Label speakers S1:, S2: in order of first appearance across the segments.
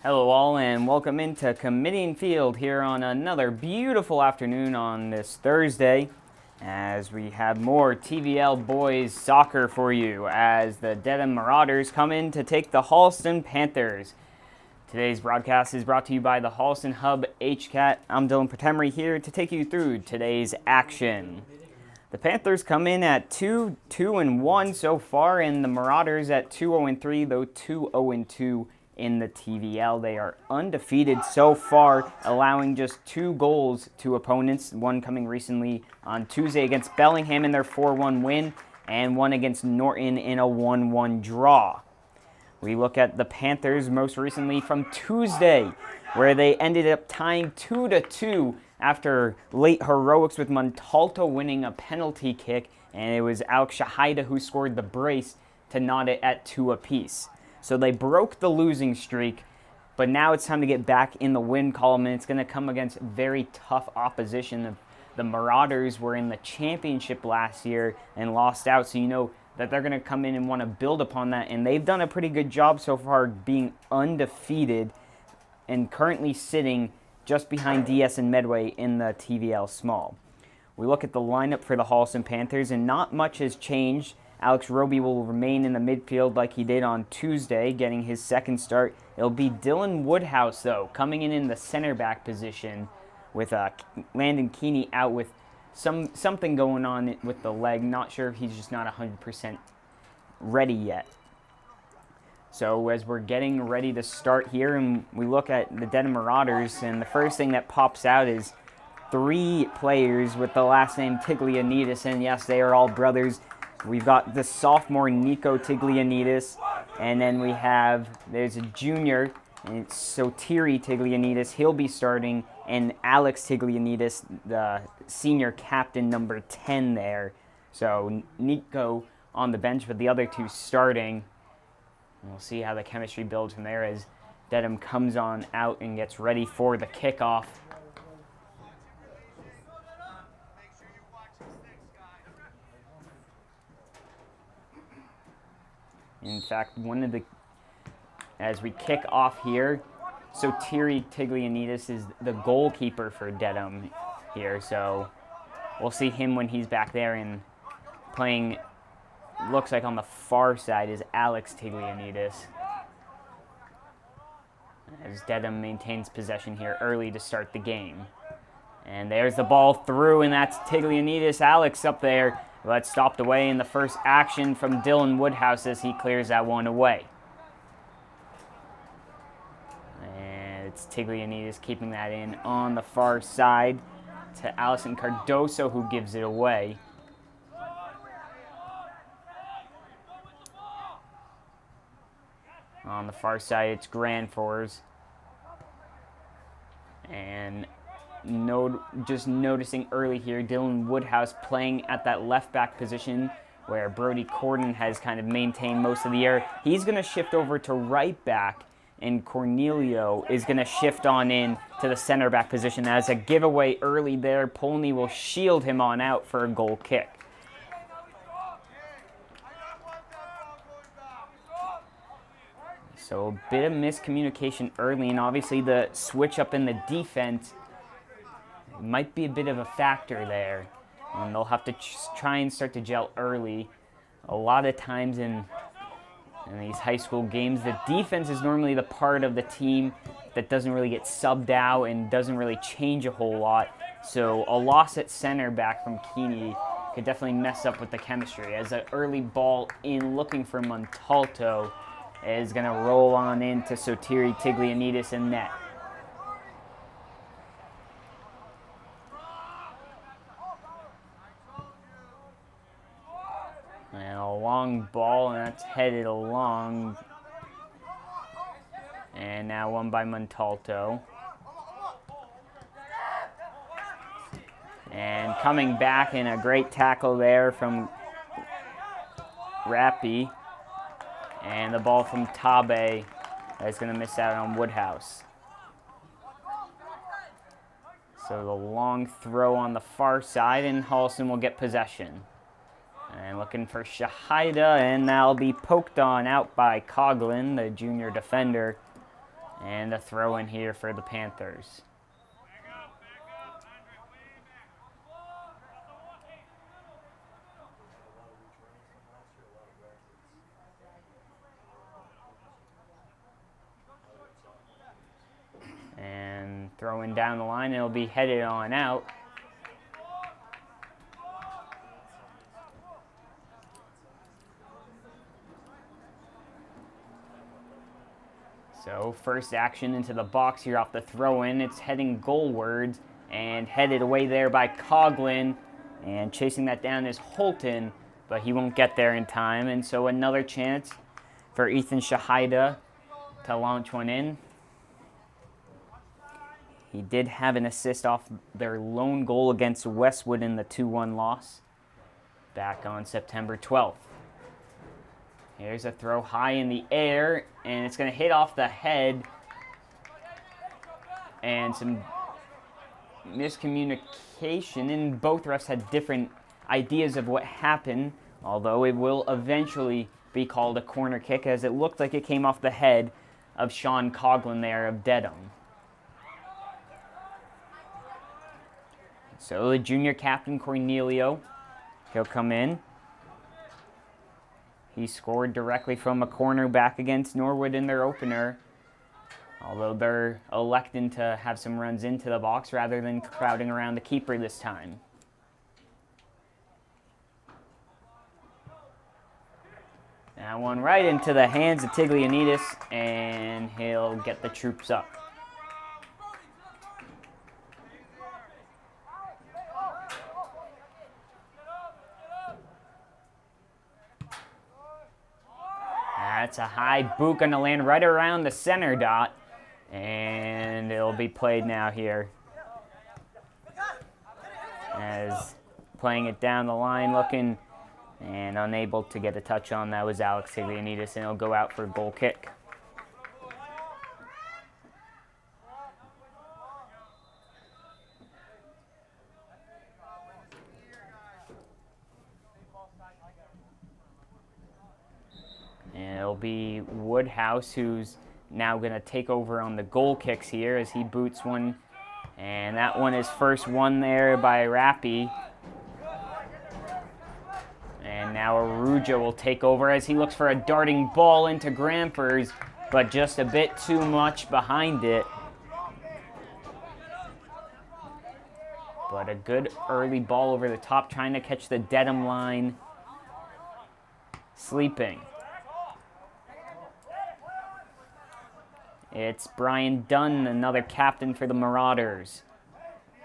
S1: Hello all and welcome into Committing Field here on another beautiful afternoon on this Thursday as we have more TVL boys soccer for you as the Dedham Marauders come in to take the Holliston Panthers. Today's broadcast is brought to you by the Holliston Hub HCAT. I'm Dylan Patemery here to take you through today's action. The Panthers come in at 2-1 so far, and the Marauders at 2-3, though 2-2 in the TVL. They are undefeated so far, allowing just 2 goals to opponents, one coming recently on Tuesday against Bellingham in their 4-1 win, and one against Norton in a 1-1 draw. We look at the Panthers most recently from Tuesday, where they ended up tying 2-2 after late heroics with Montalto winning a penalty kick, and it was Alex Shahida who scored the brace to knot it at 2 apiece. So they broke the losing streak, but now it's time to get back in the win column, and it's going to come against very tough opposition. The Marauders were in the championship last year and lost out, so you know that they're going to come in and want to build upon that, and they've done a pretty good job so far being undefeated and currently sitting just behind DS and Medway in the TVL Small. We look at the lineup for the Holliston Panthers, and not much has changed. Alex Roby will remain in the midfield like he did on Tuesday, getting his second start. It'll be Dylan Woodhouse, though, coming in the center back position with Landon Keeney out with something going on with the leg. Not sure if he's just not 100% ready yet. So as we're getting ready to start here, and we look at the Dedham Marauders, and the first thing that pops out is 3 players with the last name Tiglianidis, and yes, they are all brothers. We've got the sophomore Nico Tiglianidis, and then there's a junior, and it's Sotiri Tiglianidis. He'll be starting, and Alex Tiglianidis, the senior captain, number 10 there. So Nico on the bench, but the other 2 starting. And we'll see how the chemistry builds from there as Dedham comes on out and gets ready for the kickoff. In fact, as we kick off here, Sotiri Tiglianidis is the goalkeeper for Dedham here, so we'll see him when he's back there, and playing, looks like on the far side, is Alex Tiglianidis. As Dedham maintains possession here early to start the game. And there's the ball through, and that's Tiglianidis. Alex up there. But stopped away in the first action from Dylan Woodhouse as he clears that one away. And it's Tiglianidis keeping that in on the far side to Allison Cardoso, who gives it away. On the far side, it's Granfors. And just noticing early here, Dylan Woodhouse playing at that left back position where Brody Corden has kind of maintained most of the year. He's going to shift over to right back, and Cornelio is going to shift on in to the center back position. As a giveaway early there, Polney will shield him on out for a goal kick. So a bit of miscommunication early, and obviously the switch up in the defense might be a bit of a factor there, and they'll have to try and start to gel early. A lot of times in these high school games, the defense is normally the part of the team that doesn't really get subbed out and doesn't really change a whole lot. So a loss at center back from Keeney could definitely mess up with the chemistry, as an early ball in looking for Montalto is going to roll on into Sotiri Tiglianidis in net. And a long ball, and that's headed along. And now won by Montalto. And coming back in a great tackle there from Rappi. And the ball from Tabe is going to miss out on Woodhouse. So the long throw on the far side, and Holliston will get possession. And looking for Shahida, and that'll be poked on out by Coughlin, the junior defender. And a throw in here for the Panthers. And throwing down the line, it'll be headed on out. So first action into the box here off the throw-in. It's heading goalwards and headed away there by Coughlin. And chasing that down is Holton, but he won't get there in time. And so another chance for Ethan Shahida to launch one in. He did have an assist off their lone goal against Westwood in the 2-1 loss back on September 12th. Here's a throw high in the air, and it's going to hit off the head. And some miscommunication, and both refs had different ideas of what happened, although it will eventually be called a corner kick, as it looked like it came off the head of Sean Coughlin there of Dedham. So the junior captain, Cornelio, he'll come in. He scored directly from a corner back against Norwood in their opener, although they're electing to have some runs into the box rather than crowding around the keeper this time. That one right into the hands of Tiglianidis, and he'll get the troops up. That's a high boot, going to land right around the center dot, and it'll be played now here. As playing it down the line, looking and unable to get a touch on, that was Alex Tiglianidis, and it'll go out for a goal kick. And it'll be Woodhouse who's now going to take over on the goal kicks here as he boots one. And that one is first won there by Rappi. And now Arujo will take over as he looks for a darting ball into Grampers, but just a bit too much behind it. But a good early ball over the top, trying to catch the Dedham line sleeping. It's Brian Dunn, another captain for the Marauders,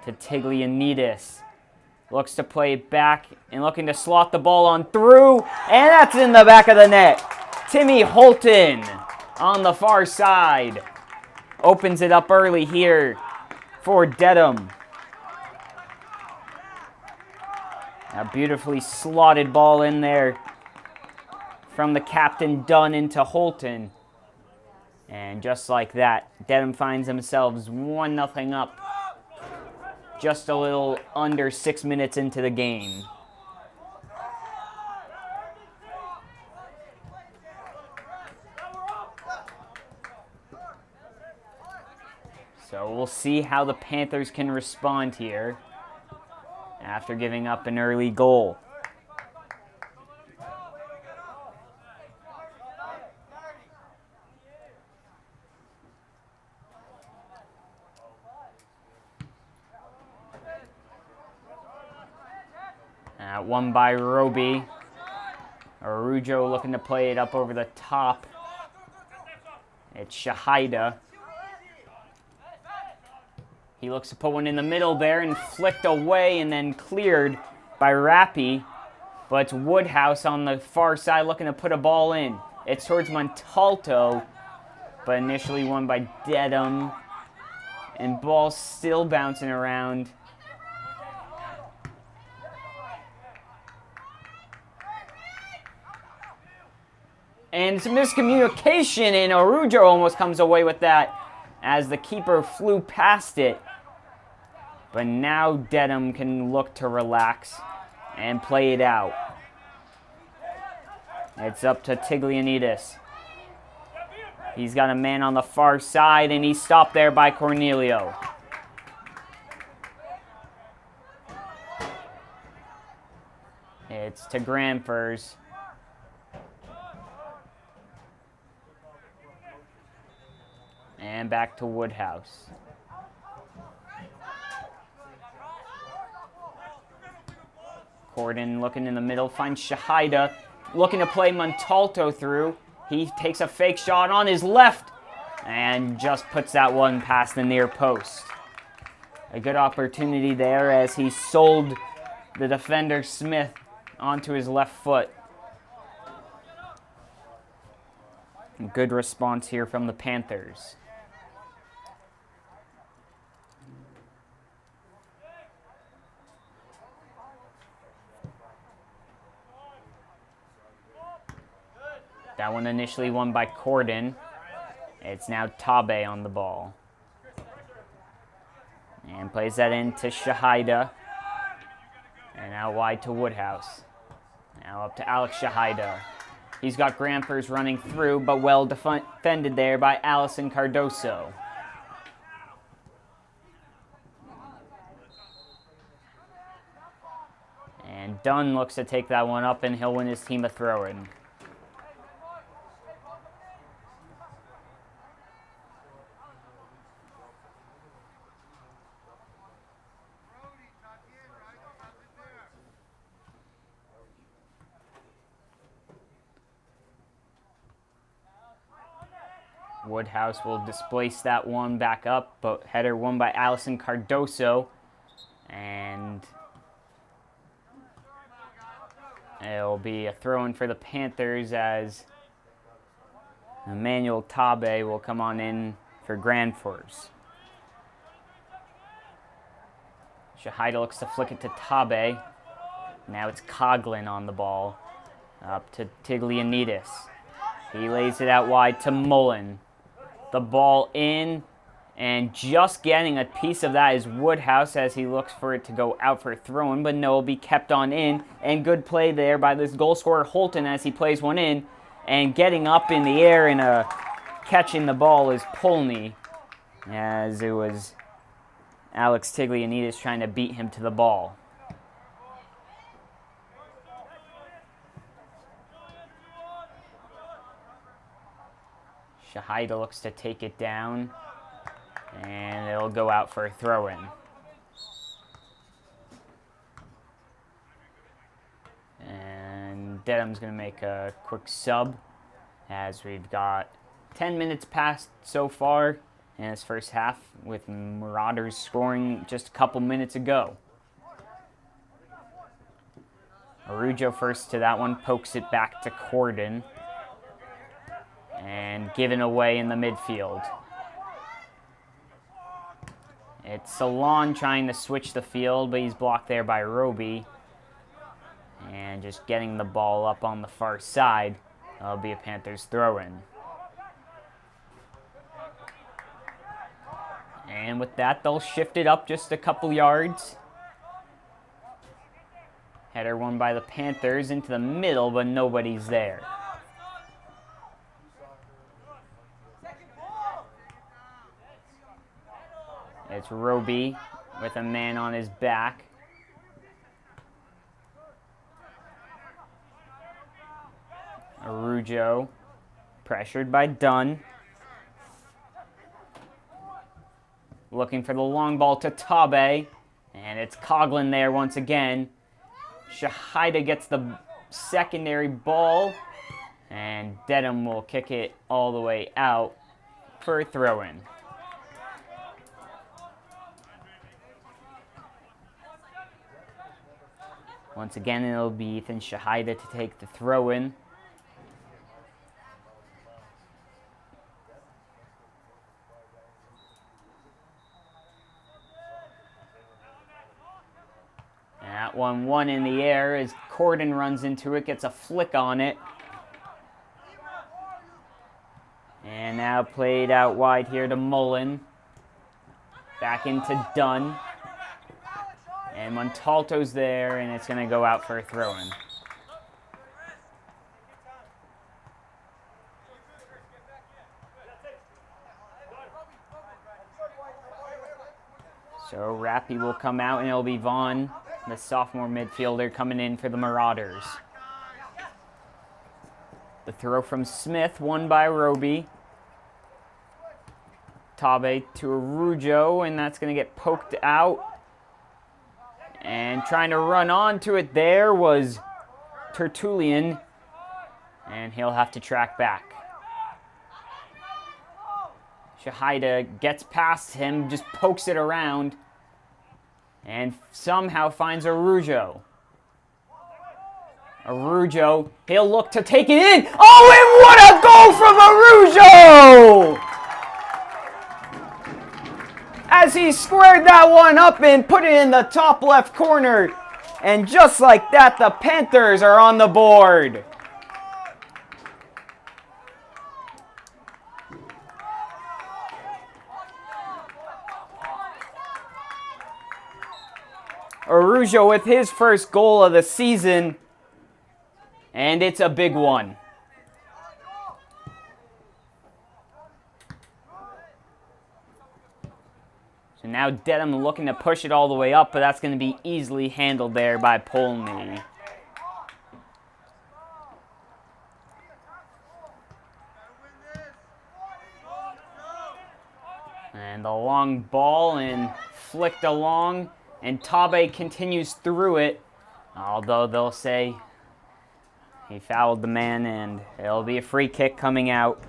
S1: to Tiglianidis. Looks to play it back and looking to slot the ball on through, and that's in the back of the net. Timmy Holton on the far side opens it up early here for Dedham. A beautifully slotted ball in there from the captain Dunn into Holton. And just like that, Dedham finds themselves 1-0 up just a little under 6 minutes into the game. So we'll see how the Panthers can respond here after giving up an early goal. One by Roby. Arujo looking to play it up over the top. It's Shahida. He looks to put one in the middle there and flicked away and then cleared by Rappi. But it's Woodhouse on the far side looking to put a ball in. It's towards Montalto, but initially won by Dedham. And ball still bouncing around. And some miscommunication, and Arujo almost comes away with that as the keeper flew past it. But now Dedham can look to relax and play it out. It's up to Tiglianidis. He's got a man on the far side, and he's stopped there by Cornelio. It's to Granfers. And back to Woodhouse. Corden looking in the middle, finds Shahida, looking to play Montalto through. He takes a fake shot on his left and just puts that one past the near post. A good opportunity there as he sold the defender Smith onto his left foot. Good response here from the Panthers. That one initially won by Corden. It's now Tabe on the ball. And plays that into Shahida. And out wide to Woodhouse. Now up to Alex Shahida. He's got Granfers running through, but well defended there by Allison Cardoso. And Dunn looks to take that one up, and he'll win his team a throw-in. Woodhouse will displace that one back up, but header won by Allison Cardoso. And it'll be a throw-in for the Panthers as Emmanuel Tabe will come on in for Granfers. Shahida looks to flick it to Tabe. Now it's Coughlin on the ball. Up to Tiglianidis. He lays it out wide to Mullen. The ball in, and just getting a piece of that is Woodhouse as he looks for it to go out for a throw-in, but no, it'll be kept on in. And good play there by this goal scorer Holton as he plays one in. And getting up in the air and catching the ball is Polney, as it was Alex Tiglianidis trying to beat him to the ball. Shahida looks to take it down, and it'll go out for a throw-in. And Dedham's going to make a quick sub, as we've got 10 minutes passed so far in this first half, with Marauders scoring just a couple minutes ago. Arujo first to that one, pokes it back to Corden. And given away in the midfield. It's Salon trying to switch the field, but he's blocked there by Roby. And just getting the ball up on the far side. That'll be a Panthers throw-in. And with that, they'll shift it up just a couple yards. Header won by the Panthers into the middle, but nobody's there. It's Roby with a man on his back. Arujo pressured by Dunn. Looking for the long ball to Tabe. And it's Coughlin there once again. Shahida gets the secondary ball. And Dedham will kick it all the way out for a throw-in. Once again, it'll be Ethan Shahida to take the throw-in. And that one in the air as Corden runs into it, gets a flick on it. And now played out wide here to Mullen. Back into Dunn. And Montalto's there, and it's going to go out for a throw-in. So Rappy will come out, and it'll be Vaughn, the sophomore midfielder, coming in for the Marauders. The throw from Smith, won by Roby. Tabe to Arujo, and that's going to get poked out. And trying to run onto it there was Tertullian, and he'll have to track back. Shahida gets past him, just pokes it around, and somehow finds Arujo. Arujo, he'll look to take it in. Oh, and what a goal from Arujo! As he squared that one up and put it in the top left corner. And just like that, the Panthers are on the board. Arujo with his first goal of the season. And it's a big one. So now Dedham looking to push it all the way up, but that's going to be easily handled there by Polney. And the long ball and flicked along, and Tabe continues through it, although they'll say he fouled the man, and it'll be a free kick coming out.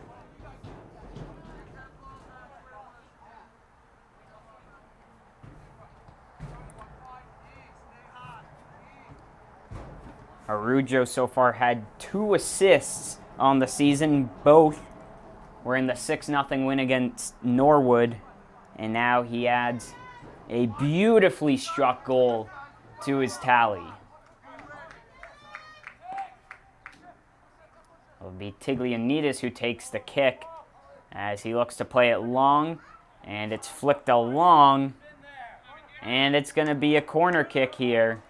S1: Arujo so far had 2 assists on the season. Both were in the 6-0 win against Norwood. And now he adds a beautifully struck goal to his tally. It'll be Tiglianidis who takes the kick as he looks to play it long. And it's flicked along. And it's going to be a corner kick here.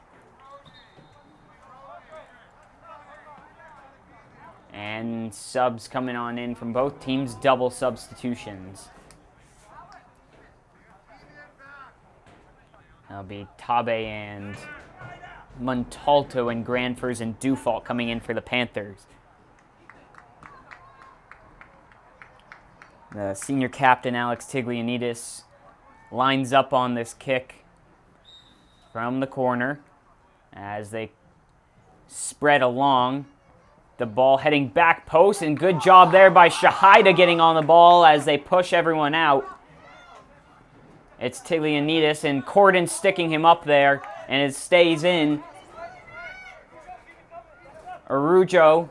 S1: And subs coming on in from both teams, double substitutions. That'll be Tabe and Montalto and Granfers and Dufault coming in for the Panthers. The senior captain, Alex Tiglianidis, lines up on this kick from the corner as they spread along. The ball heading back post, and good job there by Shahida getting on the ball as they push everyone out. It's Tiglianidis, and Corden sticking him up there, and it stays in. Arujo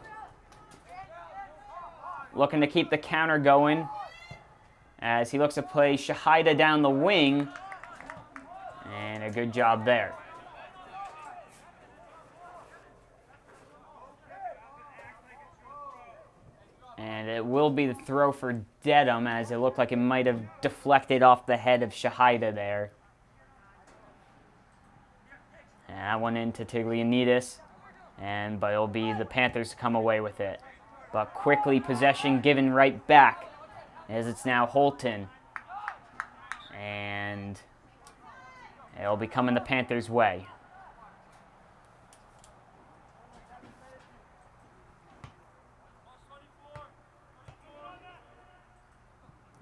S1: looking to keep the counter going as he looks to play Shahida down the wing, and a good job there. And it will be the throw for Dedham, as it looked like it might have deflected off the head of Shahida there. And that one into Tiglianidis, but it'll be the Panthers to come away with it. But quickly possession given right back, as it's now Holton. And it'll be coming the Panthers' way.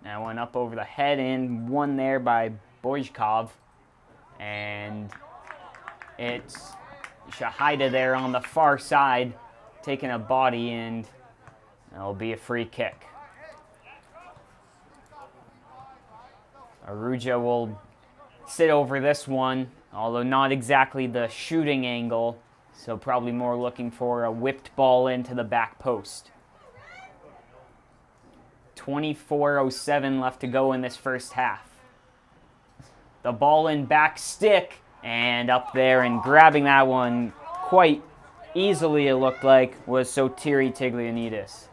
S1: That one up over the head, and one there by Bojkov. And it's Shahida there on the far side, taking a body, and it'll be a free kick. Arujo will sit over this one, although not exactly the shooting angle, so probably more looking for a whipped ball into the back post. 24:07 left to go in this first half. The ball in back stick, and up there and grabbing that one quite easily, it looked like, was Sotiri Tiglianidis.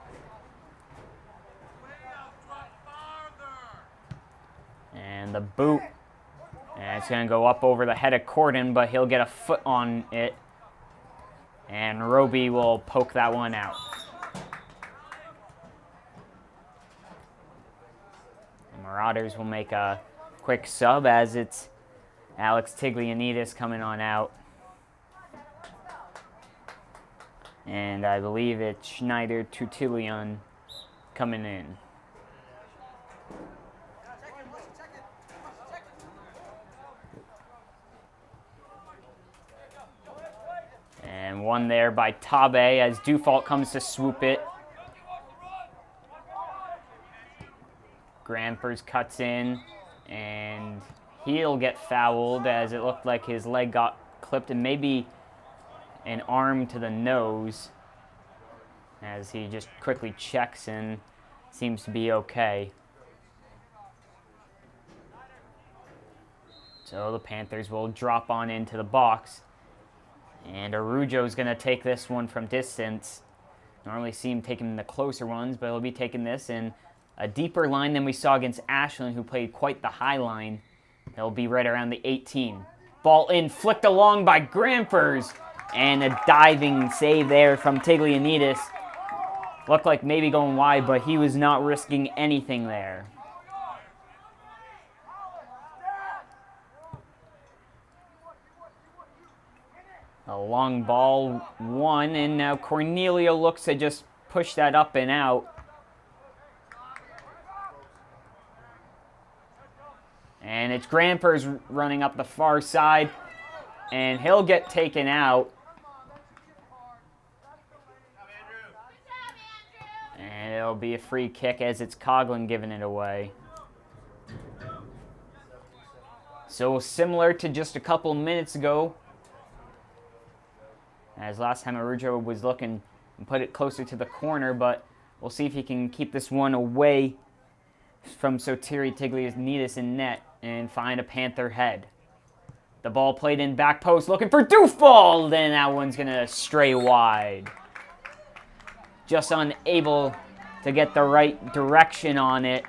S1: And the boot, and it's going to go up over the head of Corden, but he'll get a foot on it, and Roby will poke that one out. Marauders will make a quick sub, as it's Alex Tiglianidis coming on out. And I believe it's Schneider Tutilian coming in. And one there by Tabe as Dufault comes to swoop it. Grampers cuts in, and he'll get fouled as it looked like his leg got clipped and maybe an arm to the nose as he just quickly checks and seems to be okay. So the Panthers will drop on into the box. And Arujo's going to take this one from distance. Normally see him taking the closer ones, but he'll be taking this in a deeper line than we saw against Ashland, who played quite the high line. They'll be right around the 18. Ball in, flicked along by Grampers. And a diving save there from Tiglianidis. Looked like maybe going wide, but he was not risking anything there. A long ball, one, and now Cornelio looks to just push that up and out. And it's Grampers running up the far side, and he'll get taken out. And it'll be a free kick as it's Coughlin giving it away. So similar to just a couple minutes ago, as last time Arujo was looking and put it closer to the corner, but we'll see if he can keep this one away from Sotiri Tiglianidis in net and find a Panther head. The ball played in back post, looking for Dufault, and that one's going to stray wide. Just unable to get the right direction on it,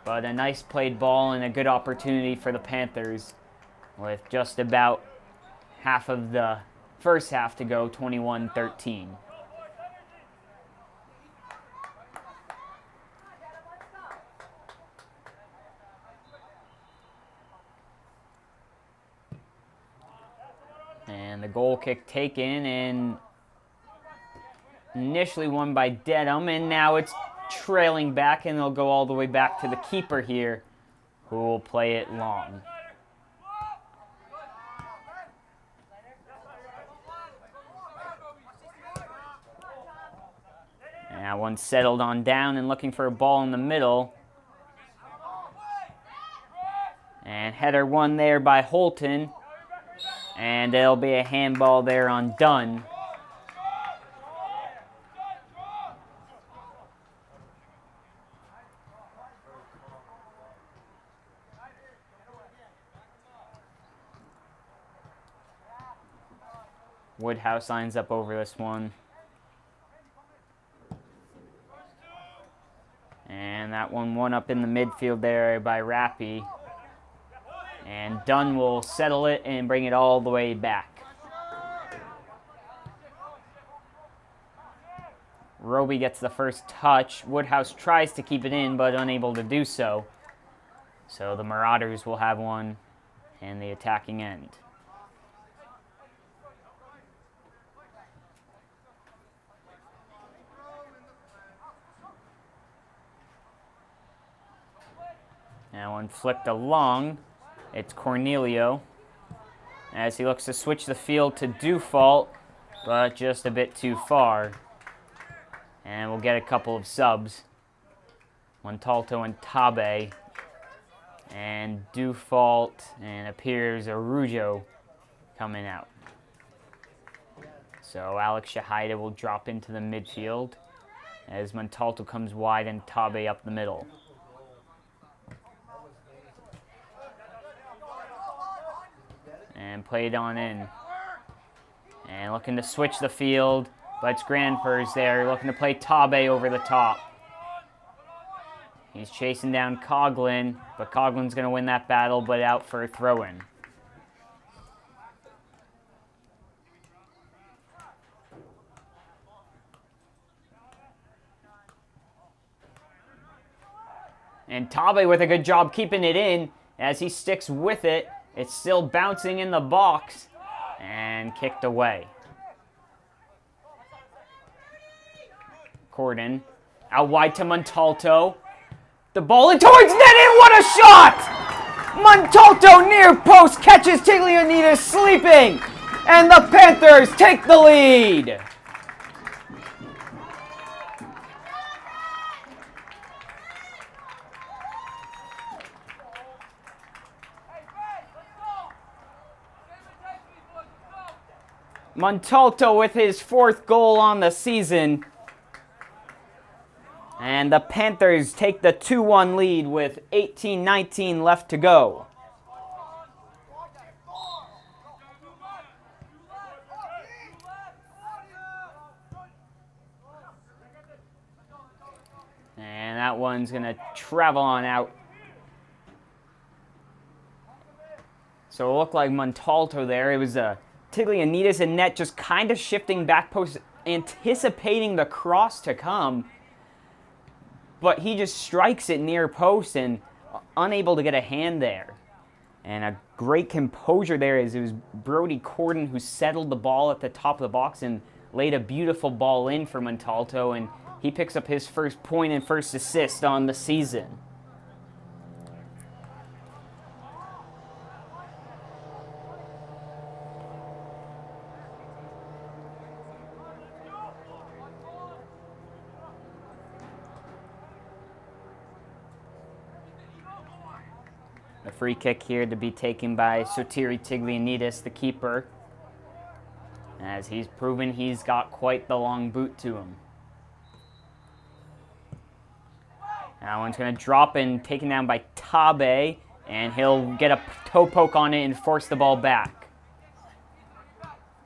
S1: but a nice played ball and a good opportunity for the Panthers with just about half of the first half to go, 21-13. And the goal kick taken and initially won by Dedham, and now it's trailing back, and they'll go all the way back to the keeper here, who will play it long. And that one settled on down and looking for a ball in the middle. And header one there by Holton. And there'll be a handball there on Dunn. Woodhouse lines up over this one. And that one up in the midfield there by Rappy. And Dunn will settle it and bring it all the way back. Roby gets the first touch. Woodhouse tries to keep it in, but unable to do so. So the Marauders will have one in the attacking end. Now one flicked along. It's Cornelio as he looks to switch the field to Dufault, but just a bit too far. And we'll get a couple of subs. Montalto and Tabe. And Dufault, and appears Arujo coming out. So Alex Shahida will drop into the midfield as Montalto comes wide and Tabe up the middle. And played on in. And looking to switch the field, but it's Grampers there, looking to play Tabe over the top. He's chasing down Coughlin, but Coughlin's going to win that battle, but out for a throw-in. And Tabe with a good job keeping it in as he sticks with it It's still bouncing in the box and kicked away. Corden out wide to Montalto. The ball in towards net, and what a shot! Montalto near post catches Tiglianides sleeping, and the Panthers take the lead. Montalto with his 4th goal on the season. And the Panthers take the 2-1 lead with 18-19 left to go. And that one's going to travel on out. So it looked like Montalto there. It was Tiglianides in net, just kind of shifting back post, anticipating the cross to come. But he just strikes it near post and unable to get a hand there. And a great composure there as it was Brody Corden who settled the ball at the top of the box and laid a beautiful ball in for Montalto, and he picks up his first point and first assist on the season. The free kick here to be taken by Sotiri Tiglianides, the keeper, as he's proven he's got quite the long boot to him. That one's going to drop and taken down by Tabe, and he'll get a toe poke on it and force the ball back.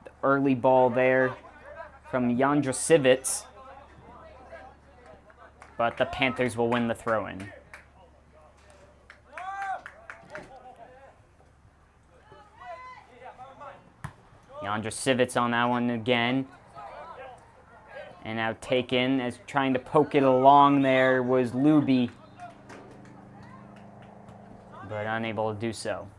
S1: The early ball there from Jandrasiewicz, but the Panthers will win the throw-in. Jandrasiewicz on that one again. And now taken as trying to poke it along there was Luby, but unable to do so.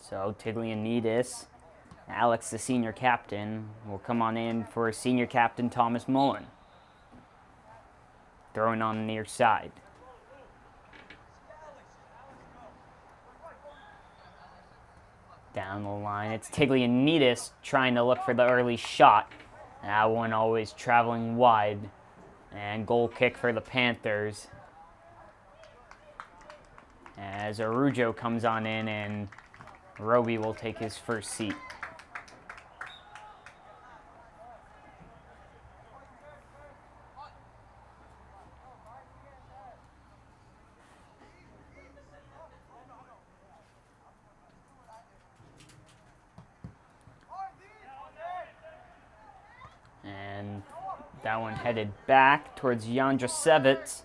S1: So Tiglianides, Alex, the senior captain, will come on in for senior captain Thomas Mullen. Throwing on the near side. Down the line, it's Tiglianides trying to look for the early shot. That one always traveling wide. And goal kick for the Panthers. As Arujo comes on in, and Roby will take his first seat. And that one headed back towards Jandrasiewicz.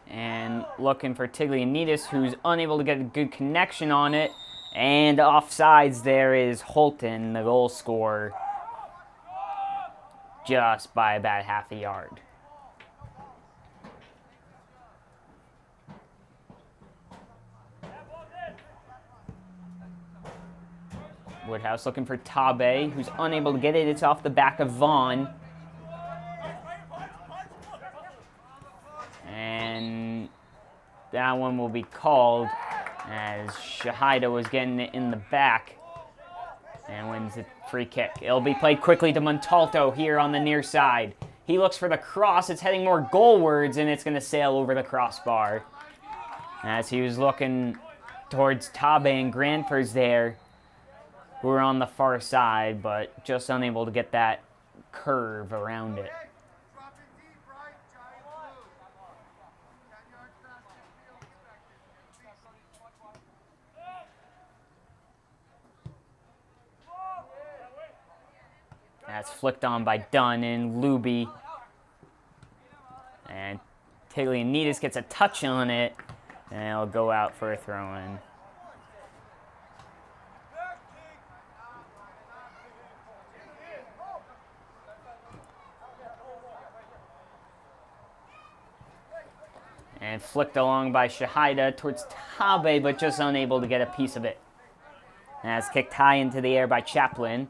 S1: And looking for Tiglianides, who's unable to get a good connection on it. And offsides there is Holton, the goal scorer, just by about half a yard. Woodhouse looking for Tabe, who's unable to get it. It's off the back of Vaughn. And that one will be called as Shahida was getting it in the back and wins the free kick. It'll be played quickly to Montalto here on the near side. He looks for the cross. It's heading more goalwards, and it's going to sail over the crossbar. As he was looking towards Tabe and Granfers there, who are on the far side, but just unable to get that curve around it. That's flicked on by Dunn and Luby. And Tiglianides gets a touch on it, and it'll go out for a throw-in. And flicked along by Shahida towards Tabe, but just unable to get a piece of it. And that's kicked high into the air by Chaplin.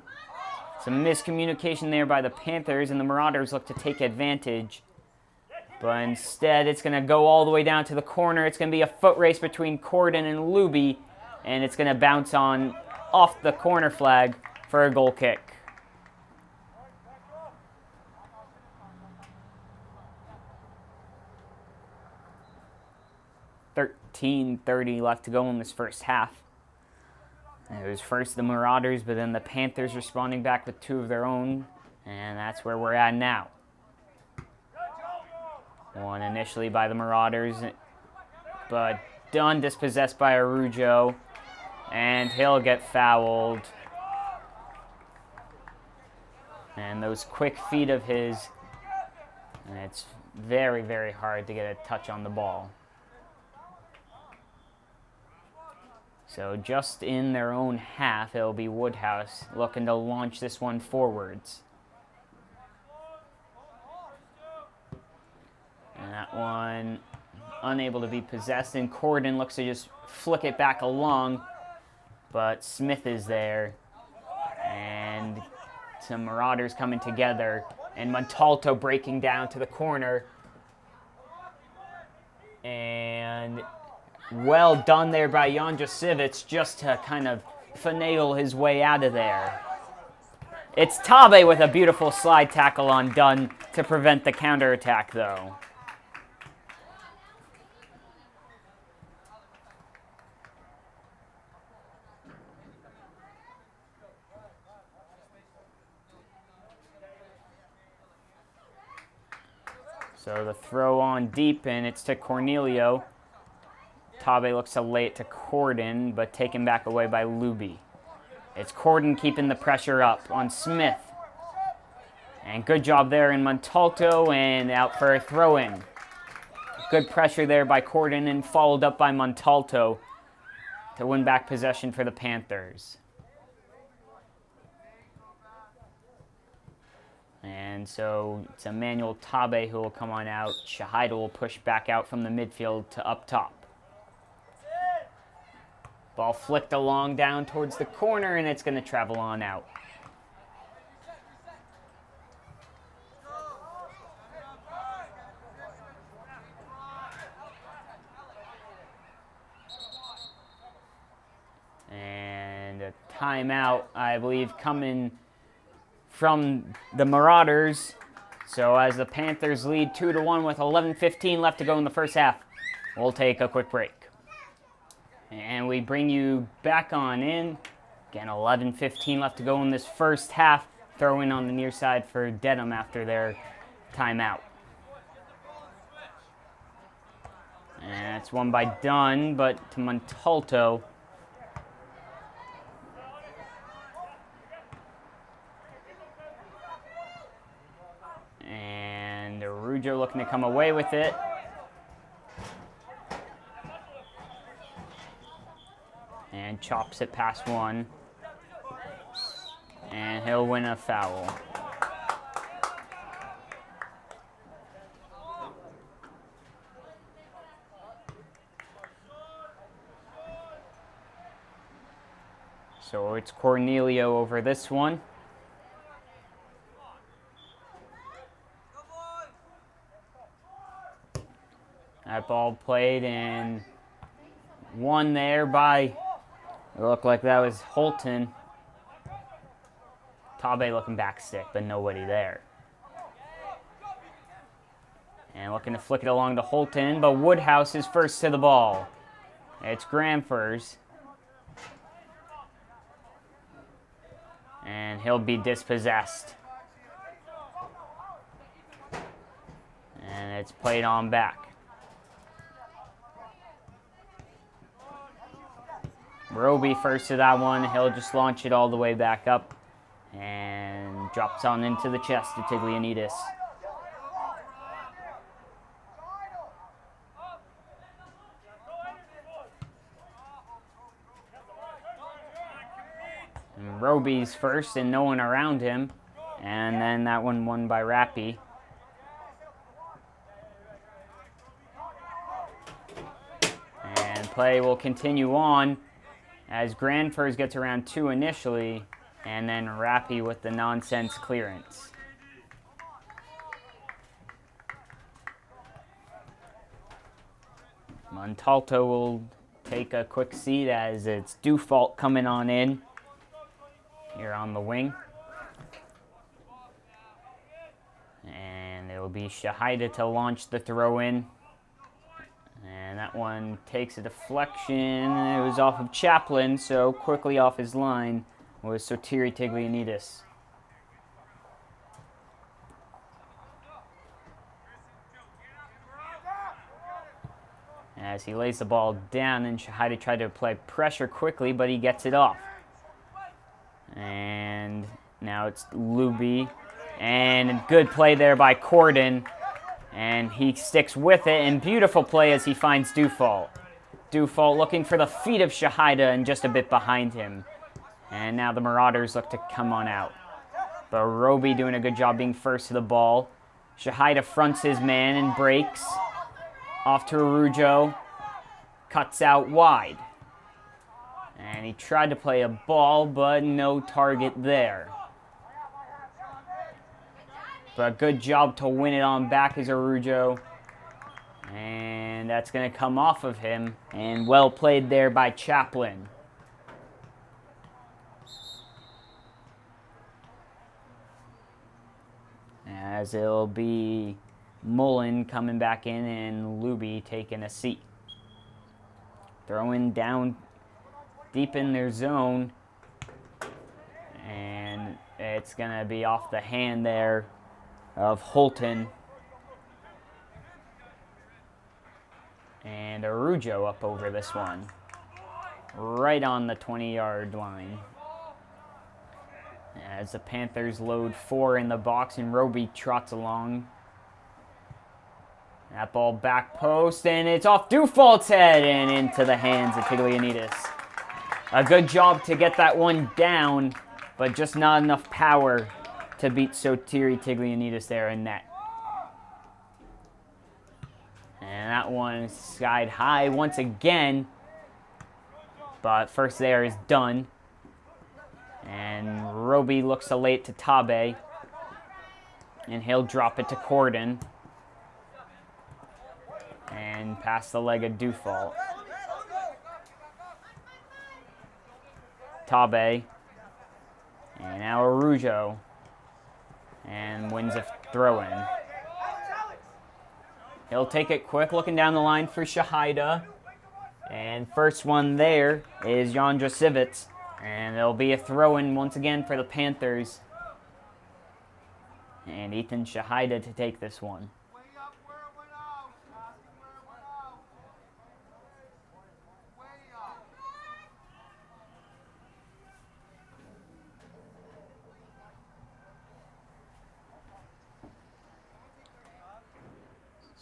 S1: Some miscommunication there by the Panthers, and the Marauders look to take advantage. But instead, it's going to go all the way down to the corner. It's going to be a foot race between Corden and Luby, and it's going to bounce off the corner flag for a goal kick. 13:30 left to go in this first half. It was first the Marauders, but then the Panthers responding back with two of their own, and that's where we're at now. One initially by the Marauders, but done dispossessed by Arujo, and he'll get fouled. And those quick feet of his, and it's very, very hard to get a touch on the ball. So just in their own half, it'll be Woodhouse looking to launch this one forwards. And that one unable to be possessed, and Corden looks to just flick it back along, but Smith is there, and some Marauders coming together, and Montalto breaking down to the corner, and well done there by Jan Jasiewicz just to kind of finagle his way out of there. It's Tabe with a beautiful slide tackle on Dunn to prevent the counterattack, though. So the throw on deep, and it's to Cornelio. Tabe looks to lay it to Corden, but taken back away by Luby. It's Corden keeping the pressure up on Smith. And good job there in Montalto, and out for a throw-in. Good pressure there by Corden, and followed up by Montalto to win back possession for the Panthers. And so it's Emmanuel Tabe who will come on out. Shahida will push back out from the midfield to up top. Ball flicked along down towards the corner, and it's going to travel on out. And a timeout, I believe, coming from the Marauders. So as the Panthers lead 2-1 with 11:15 left to go in the first half, we'll take a quick break. And we bring you back on in. Again, 11:15 left to go in this first half. Throw in on the near side for Dedham after their timeout. And it's won by Dunn, but to Montalto. And Arujo looking to come away with it. And chops it past one. And he'll win a foul. So it's Cornelio over this one. That ball played and won there by, it looked like that was Holton. Tabe looking back stick, but nobody there. And looking to flick it along to Holton, but Woodhouse is first to the ball. It's Gramfers. And he'll be dispossessed. And it's played on back. Roby first to that one. He'll just launch it all the way back up and drops on into the chest to Tiglianidis. And Roby's first and no one around him. And then that one won by Rappy. play will continue on as Grandfurs gets around 2 initially, and then Rappy with the nonsense clearance. Montalto will take a quick seat as it's Dufault coming on in here on the wing. And it'll be Shahida to launch the throw in. And that one takes a deflection. It was off of Chaplin, so quickly off his line was Sotiri Tiglianidis. As he lays the ball down, and Shahida tried to apply pressure quickly, but he gets it off. And now it's Luby. And a good play there by Corden. And he sticks with it, and beautiful play as he finds Dufault. Dufault looking for the feet of Shahida and just a bit behind him. And now the Marauders look to come on out. But Roby doing a good job being first to the ball. Shahida fronts his man and breaks. Off to Arujo. Cuts out wide. And he tried to play a ball, but no target there. But good job to win it on back is Arujo. And that's going to come off of him. And well played there by Chaplin. As it'll be Mullen coming back in and Luby taking a seat. Throwing down deep in their zone. And it's going to be off the hand there of Holton. And Arujo up over this one. Right on the 20-yard line. As the Panthers load 4 in the box and Roby trots along. That ball back post, and it's off Dufault's head and into the hands of Tiglianidis. A good job to get that one down, but just not enough power to beat Sotiri Tiglianidis there in net. And that one skied high once again, but first there is done. And Roby looks to lay it to Tabe, and he'll drop it to Corden. And past the leg of Dufault. Tabe. And now Arujo. And wins a throw-in. He'll take it quick, looking down the line for Shahida. And first one there is Jan Drasivits. And there'll be a throw-in once again for the Panthers. And Ethan Shahida to take this one.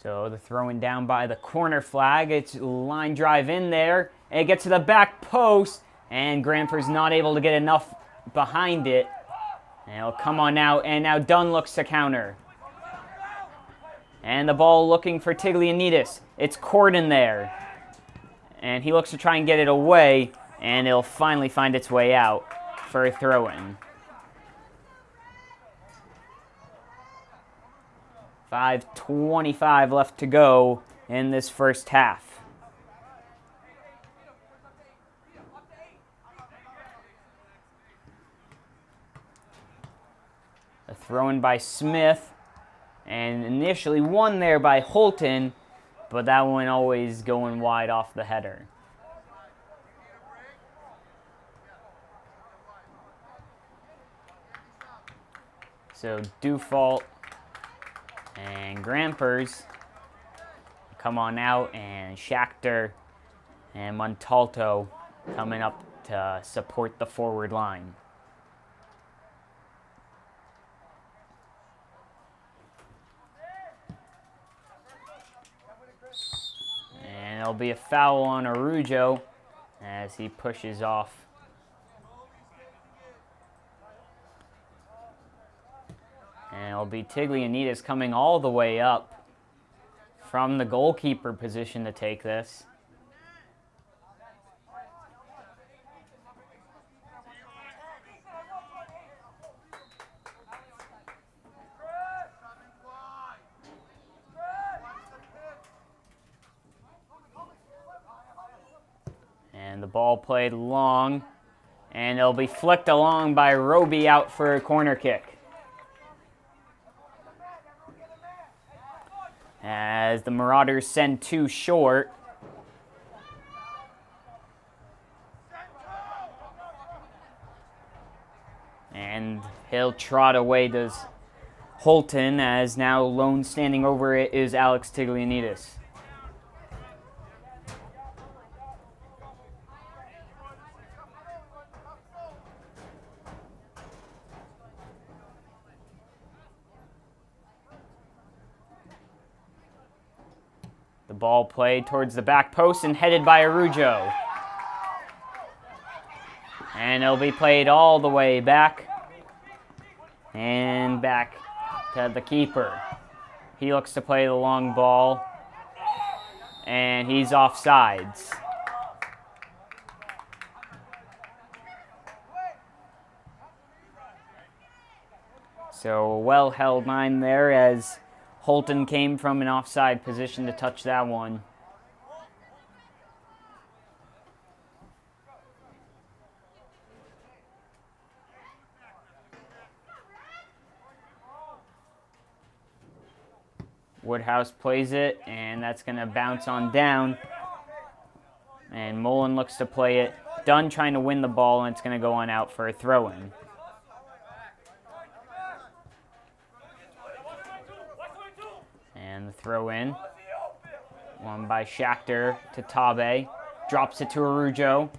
S1: So the throwing down by the corner flag. It's line drive in there. And it gets to the back post. And Granford's not able to get enough behind it. And it'll come on out. And now Dunn looks to counter. And the ball looking for Tiglianidis. It's Corden there. And he looks to try and get it away. And it'll finally find its way out for a throw-in. 5:25 left to go in this first half. A throw-in by Smith, and initially one there by Holton, but that one always going wide off the header. So Dufault and Grampers come on out, and Schachter and Montalto coming up to support the forward line. And there'll be a foul on Arujo as he pushes off. And it'll be Tiglianidis coming all the way up from the goalkeeper position to take this. And the ball played long, and it'll be flicked along by Roby out for a corner kick. As the Marauders send two short. And he'll trot away, does Holton, as now lone standing over it is Alex Tiglianidis. The ball played towards the back post and headed by Arujo. And it'll be played all the way back. And back to the keeper. He looks to play the long ball. And he's offsides. So a well-held line there as Holton came from an offside position to touch that one. Woodhouse plays it, and that's going to bounce on down. And Mullen looks to play it. Dunn trying to win the ball, and it's going to go on out for a throw-in. And the throw-in. One by Schachter to Tabe. Drops it to Arujo.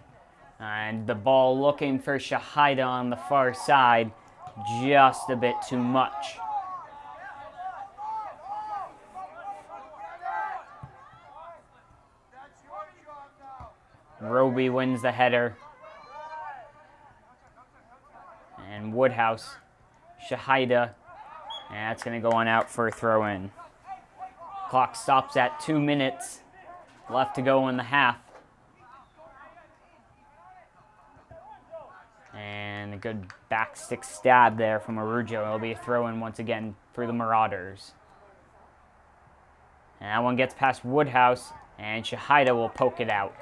S1: And the ball looking for Shahida on the far side. Just a bit too much. Roby wins the header. And Woodhouse, Shahida, and that's going to go on out for a throw-in. Clock stops at 2 minutes left to go in the half. And a good backstick stab there from Arujo. It'll be a throw-in once again for the Marauders. And that one gets past Woodhouse, and Shahida will poke it out.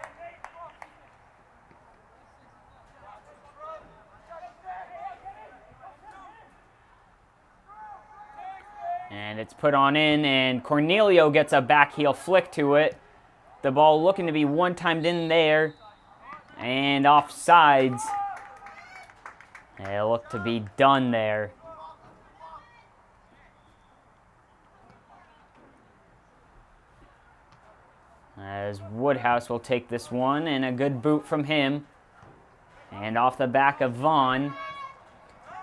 S1: And it's put on in, and Cornelio gets a back heel flick to it. The ball looking to be one-timed in there. And offsides. It looked to be done there. As Woodhouse will take this one, and a good boot from him. And off the back of Vaughn.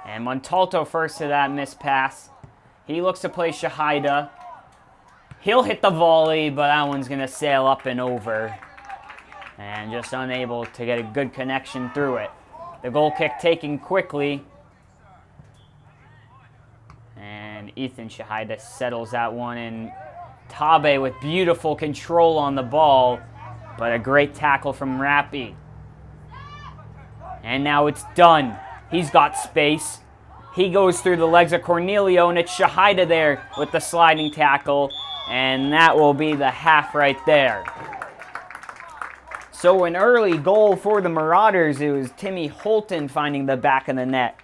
S1: And Montalto first to that missed pass. He looks to play Shahida. He'll hit the volley, but that one's going to sail up and over. And just unable to get a good connection through it. The goal kick taken quickly. And Ethan Shahida settles that one in. Tabe with beautiful control on the ball, but a great tackle from Rappi. And now it's done. He's got space. He goes through the legs of Cornelio, and it's Shahida there with the sliding tackle, and that will be the half right there. So an early goal for the Marauders. It was Timmy Holton finding the back of the net,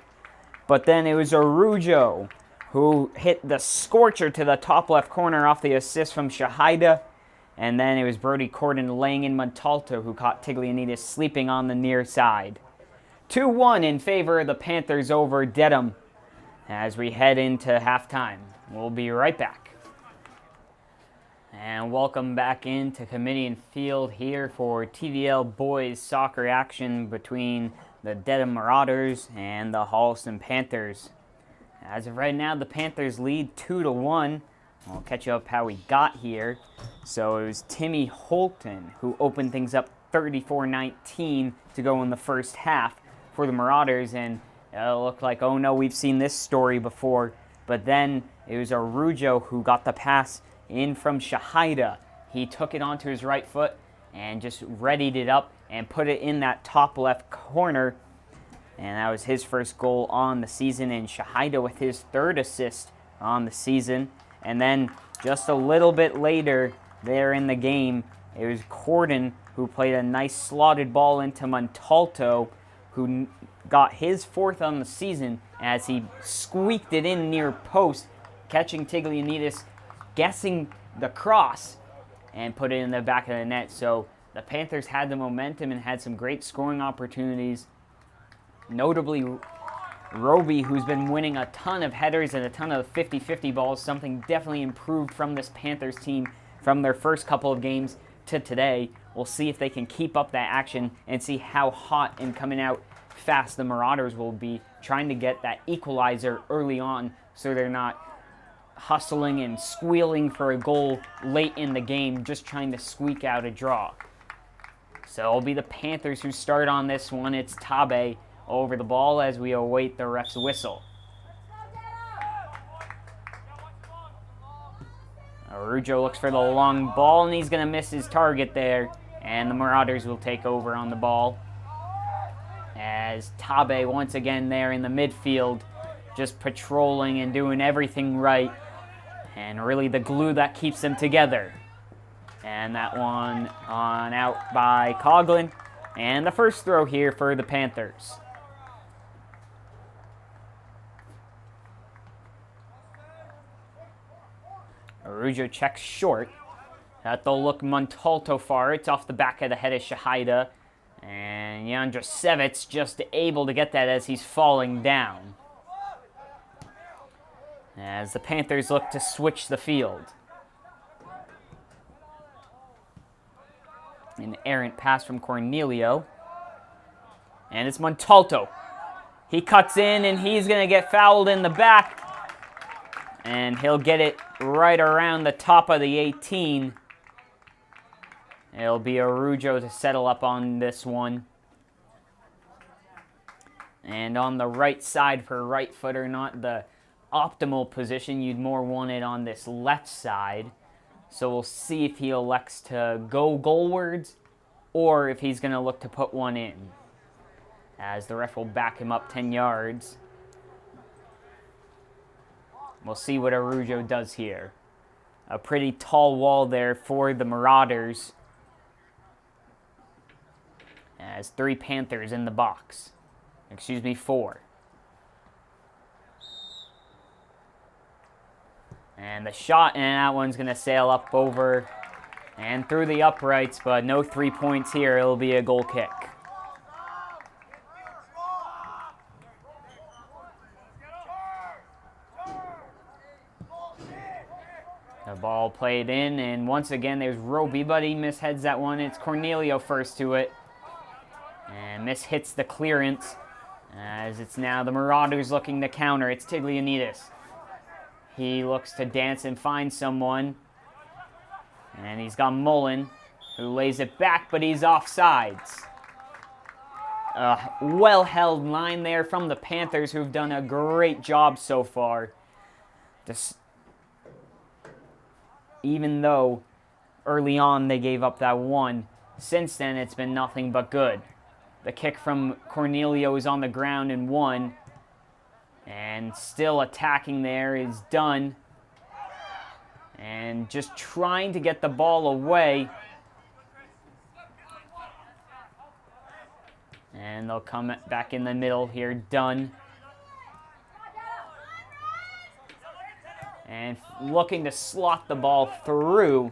S1: but then it was Arujo who hit the scorcher to the top left corner off the assist from Shahida, and then it was Brody Corden laying in Montalto who caught Tiglianidis sleeping on the near side. 2-1 in favor of the Panthers over Dedham as we head into halftime. We'll be right back. And welcome back into Comedian Field here for TVL boys soccer action between the Dedham Marauders and the Holliston Panthers. As of right now, the Panthers lead 2-1. I'll catch you up how we got here. So it was Timmy Holton who opened things up 34-19 to go in the first half for the Marauders, and it looked like, oh no, we've seen this story before. But then it was Arujo who got the pass in from Shahida. He took it onto his right foot and just readied it up and put it in that top left corner. And that was his first goal on the season, and Shahida with his third assist on the season. And then just a little bit later there in the game, It was Corden who played a nice slotted ball into Montalto, who got his 4th on the season as he squeaked it in near post, catching Tiglianidis, guessing the cross, and put it in the back of the net. So the Panthers had the momentum and had some great scoring opportunities. Notably, Roby, who's been winning a ton of headers and a ton of 50-50 balls, something definitely improved from this Panthers team from their first couple of games to today. We'll see if they can keep up that action and see how hot and coming out fast the Marauders will be, trying to get that equalizer early on so they're not hustling and squealing for a goal late in the game, just trying to squeak out a draw. So it'll be the Panthers who start on this one. It's Tabe over the ball as we await the ref's whistle. Arujo looks for the long ball, and he's going to miss his target there. And the Marauders will take over on the ball. As Tabe once again there in the midfield, just patrolling and doing everything right. And really the glue that keeps them together. And that one on out by Coughlin. And the first throw here for the Panthers. Arujo checks short. That'll look Montalto far. It's off the back of the head of Shahida. And Jandrasevich just able to get that as he's falling down. As the Panthers look to switch the field. An errant pass from Cornelio. And it's Montalto. He cuts in and he's going to get fouled in the back. And he'll get it right around the top of the 18. It'll be Arujo to settle up on this one. And on the right side for right footer, not the optimal position. You'd more want it on this left side. So we'll see if he elects to go goalwards or if he's going to look to put one in. As the ref will back him up 10 yards. We'll see what Arujo does here. A pretty tall wall there for the Marauders. As 3 Panthers in the box. Excuse me, 4. And the shot, and that one's going to sail up over and through the uprights, but no 3 points here. It'll be a goal kick. The ball played in, and once again, there's Roby, but he misheads that one. It's Cornelio first to it. And mishits the clearance, as it's now the Marauders looking to counter. It's Tiglianidis. He looks to dance and find someone. And he's got Mullen, who lays it back, but he's offsides. A well-held line there from the Panthers, who've done a great job so far. Even though early on they gave up that one, since then it's been nothing but good. The kick from Cornelio is on the ground and one. And still attacking there is done. And just trying to get the ball away. And they'll come back in the middle here, done. And looking to slot the ball through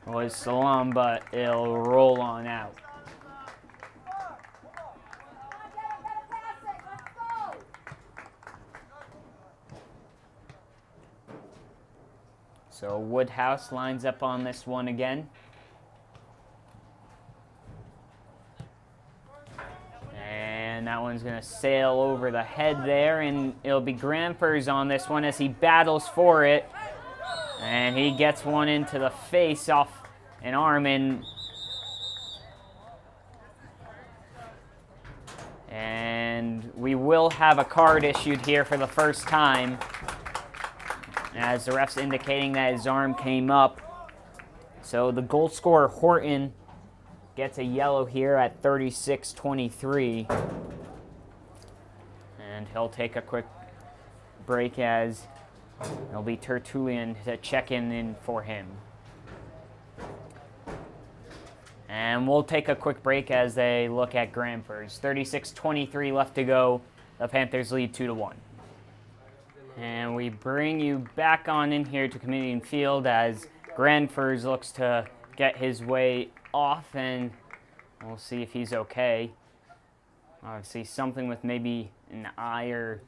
S1: was Salam, but it'll roll on out. So Woodhouse lines up on this one again. And that one's going to sail over the head there, and it'll be Granfers on this one as he battles for it. And he gets one into the face off an arm, and we will have a card issued here for the first time, as the ref's indicating that his arm came up. So the goal scorer, Horton, gets a yellow here at 36-23. And he'll take a quick break as it'll be Tertullian to check in for him. And we'll take a quick break as they look at Granford's. 36-23 left to go. The Panthers lead 2-1. And we bring you back on in here to Community Field as Granford's looks to get his way off, and we'll see if he's okay. Obviously something with maybe an eye or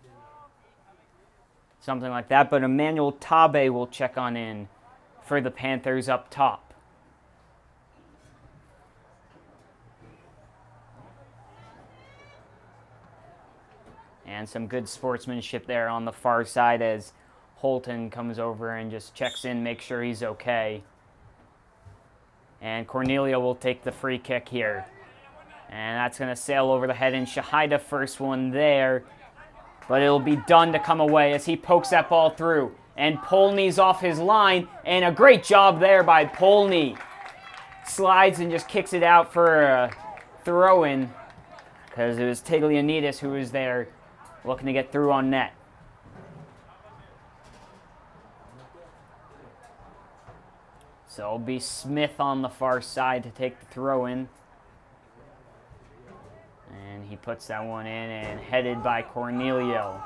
S1: something like that, but Emmanuel Tabe will check on in for the Panthers up top. And some good sportsmanship there on the far side as Holton comes over and just checks in, makes sure he's okay. And Cornelia will take the free kick here. And that's going to sail over the head, and Shahida first one there. But it'll be done to come away as he pokes that ball through. And Polney's off his line, and a great job there by Polney. Slides and just kicks it out for a throw-in because it was Taglianidis who was there looking to get through on net. So it'll be Smith on the far side to take the throw-in. And he puts that one in, and headed by Cornelio.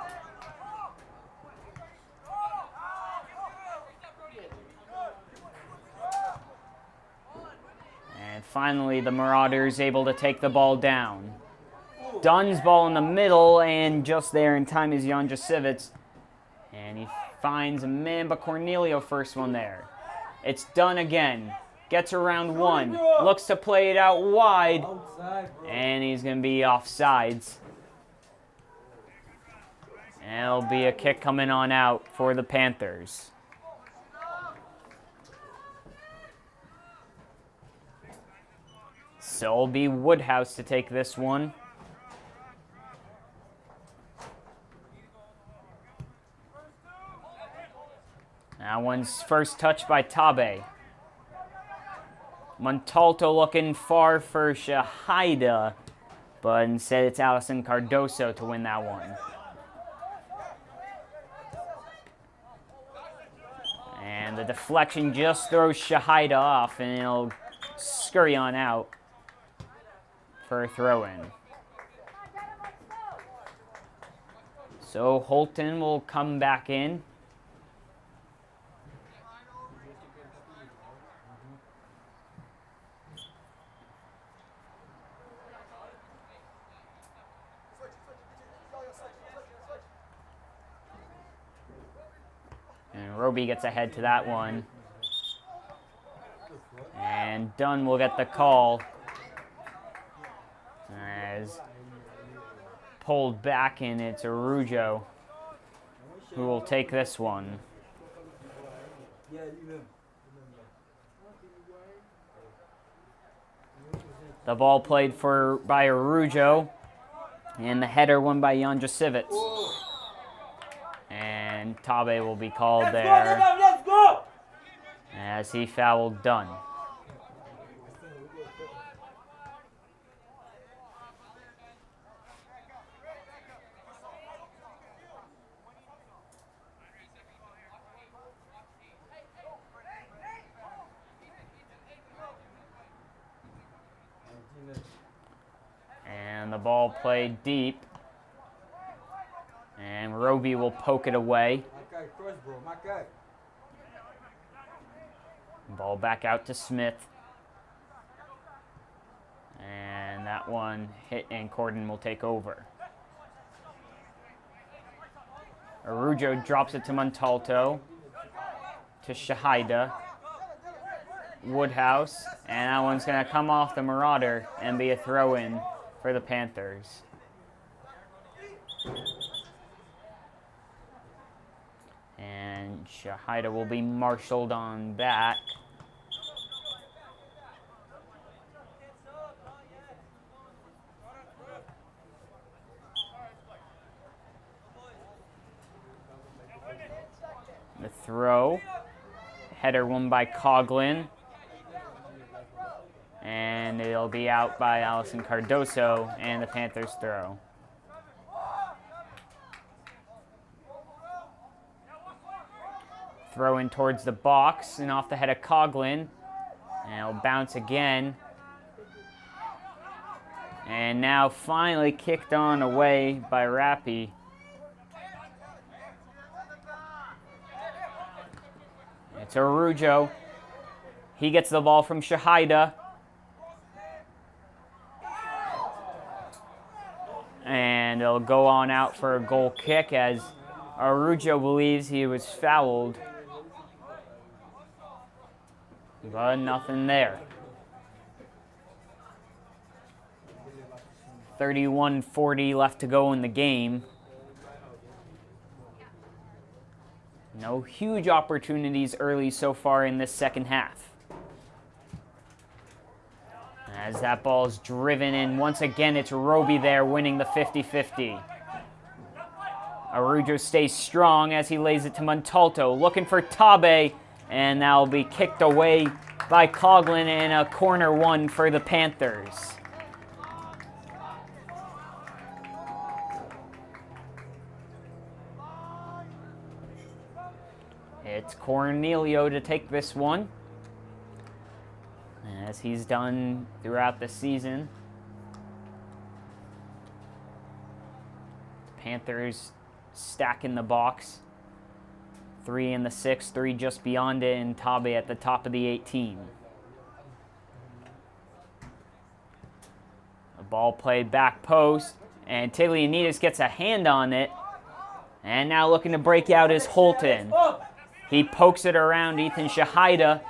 S1: And finally, the Marauders able to take the ball down. Dunn's ball in the middle, and just there in time is Jan Jasivits. And he finds a man, but Cornelio first one there. It's Dunn again. Gets around one. Looks to play it out wide. And he's going to be offsides. And it'll be a kick coming on out for the Panthers. So it'll be Woodhouse to take this one. That one's first touched by Tabe. Montalto looking far for Shahida, but instead it's Allison Cardoso to win that one. And the deflection just throws Shahida off, and he'll scurry on out for a throw-in. So Holton will come back in. And Roby gets ahead to that one. And Dunn will get the call. As pulled back in, it's Arujo who will take this one. The ball played by Arujo, and the header won by Jan Jasivits. And Tabe will be called there as he fouled Dunn. And the ball played deep. And Roby will poke it away. Ball back out to Smith. And that one hit, and Corden will take over. Arujo drops it to Montalto. To Shahida. Woodhouse. And that one's going to come off the Marauder and be a throw-in for the Panthers. And Shahida will be marshaled on back. The throw. Header won by Coughlin. And it'll be out by Allison Cardoso, and the Panthers throw. Throw in towards the box and off the head of Coughlin. And it'll bounce again. And now finally kicked on away by Rappy. It's Arujo. He gets the ball from Shahida. And it'll go on out for a goal kick as Arujo believes he was fouled. But nothing there. 31:40 left to go in the game. No huge opportunities early so far in this second half. As that ball is driven in, once again it's Roby there winning the 50-50. Arujo stays strong as he lays it to Montalto, looking for Tabe, and that'll be kicked away by Coughlin and a corner one for the Panthers. It's Cornelio to take this one, as he's done throughout the season. Panthers stacking the box. 3 in the 6, 3 just beyond it, and Tabe at the top of the 18. The ball played back post, and Tilianides gets a hand on it. And now looking to break out is Holton. He pokes it around Ethan Shahida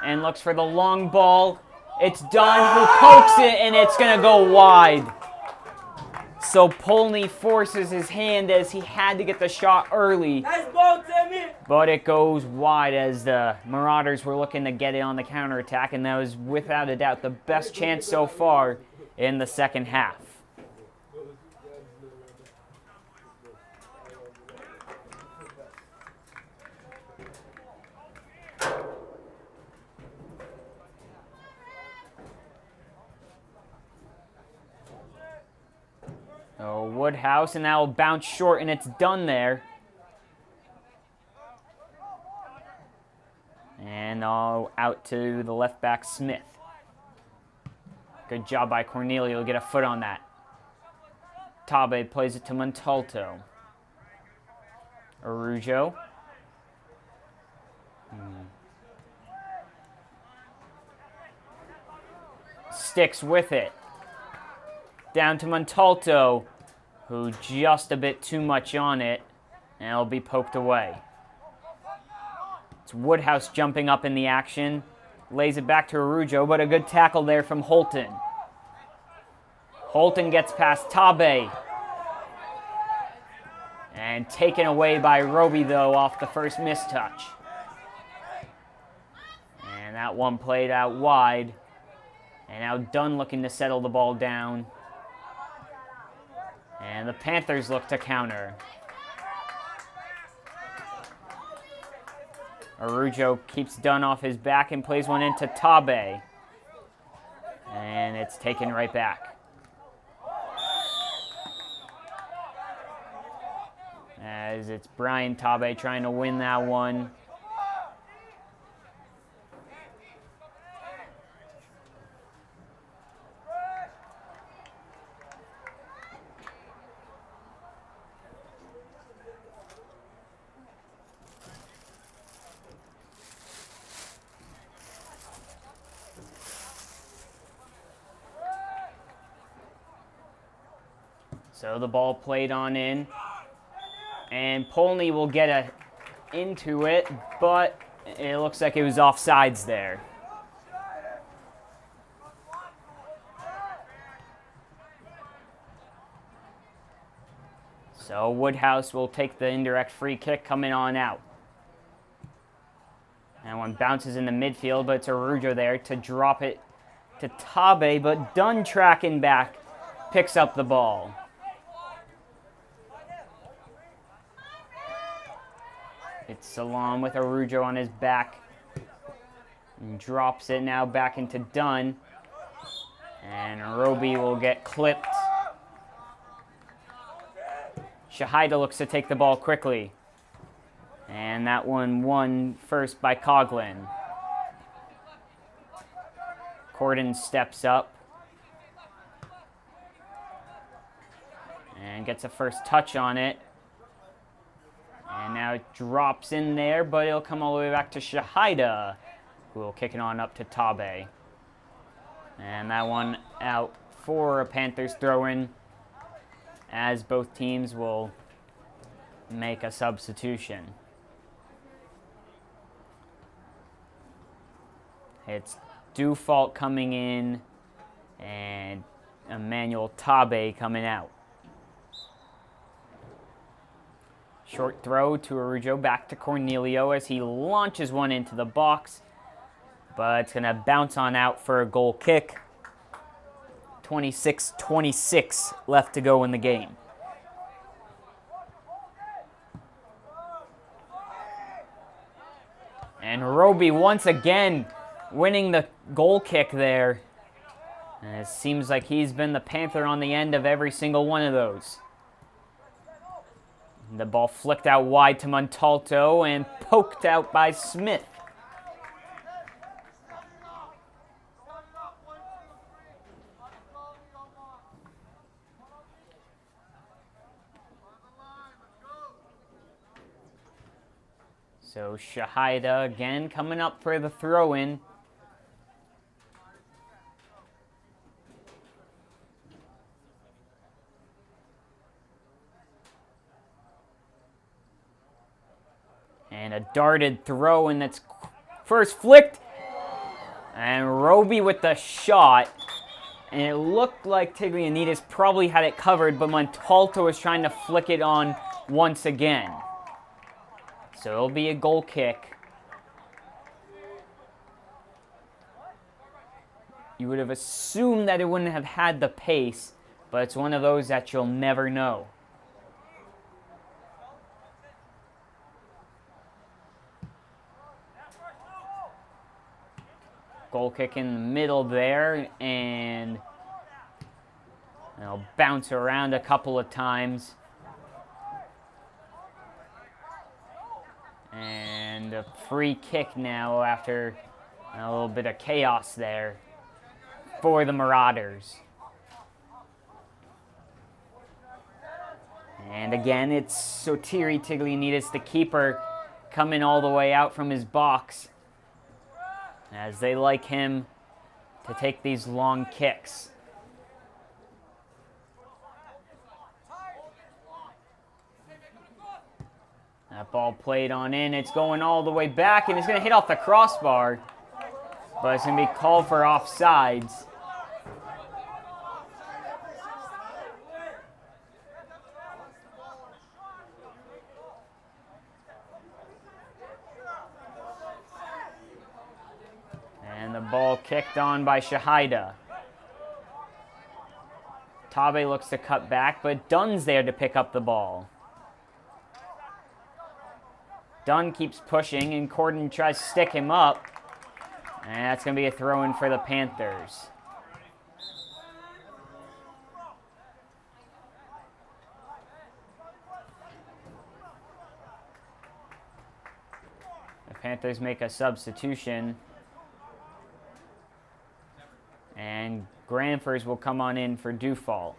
S1: and looks for the long ball. It's Dunn who pokes it, and it's going to go wide. So Polney forces his hand as he had to get the shot early. Nice ball, Timmy. But it goes wide as the Marauders were looking to get it on the counterattack, and that was without a doubt the best chance so far in the second half. Oh, Woodhouse, and that will bounce short, and it's done there. And all out to the left back, Smith. Good job by Cornelio to get a foot on that. Tabe plays it to Montalto. Arujo. Sticks with it. Down to Montalto, who just a bit too much on it, and it'll be poked away. It's Woodhouse jumping up in the action, lays it back to Arujo, but a good tackle there from Holton. Holton gets past Tabe, and taken away by Roby, though, off the first mistouch. And that one played out wide, and now Dunn looking to settle the ball down. And the Panthers look to counter. Arujo keeps Dunn off his back and plays one into Tabe. And it's taken right back. As it's Brian Tabe trying to win that one. So the ball played on in, and Polney will get into it, but it looks like it was offsides there. So Woodhouse will take the indirect free kick coming on out. And one bounces in the midfield, but it's Arujo there to drop it to Tabe, but Dunn tracking back, picks up the ball. It's Salam with Arujo on his back. And drops it now back into Dunn. And Roby will get clipped. Shahida looks to take the ball quickly. And that one won first by Coughlin. Corden steps up. And gets a first touch on it. And now it drops in there, but it'll come all the way back to Shahida, who will kick it on up to Tabe. And that one out for a Panthers throw-in, as both teams will make a substitution. It's Dufault coming in and Emmanuel Tabe coming out. Short throw to Arujo, back to Cornelio as he launches one into the box, but it's going to bounce on out for a goal kick. 26-26 left to go in the game. And Roby once again winning the goal kick there. And it seems like he's been the Panther on the end of every single one of those. The ball flicked out wide to Montalto and poked out by Smith. So Shahida again coming up for the throw-in. And a darted throw, and that's first flicked. And Roby with the shot. And it looked like Tiglianides probably had it covered, but Montalto was trying to flick it on once again. So it'll be a goal kick. You would have assumed that it wouldn't have had the pace, but it's one of those that you'll never know. Goal kick in the middle there, and it'll bounce around a couple of times. And a free kick now after a little bit of chaos there for the Marauders. And again, it's Sotiri Tiglianides, the keeper, coming all the way out from his box, as they like him to take these long kicks. That ball played on in. It's going all the way back, and it's going to hit off the crossbar, but it's going to be called for offsides. And the ball kicked on by Shahida. Tabe looks to cut back, but Dunn's there to pick up the ball. Dunn keeps pushing, and Corden tries to stick him up. And that's going to be a throw-in for the Panthers. The Panthers make a substitution. And Granfers will come on in for Dufault.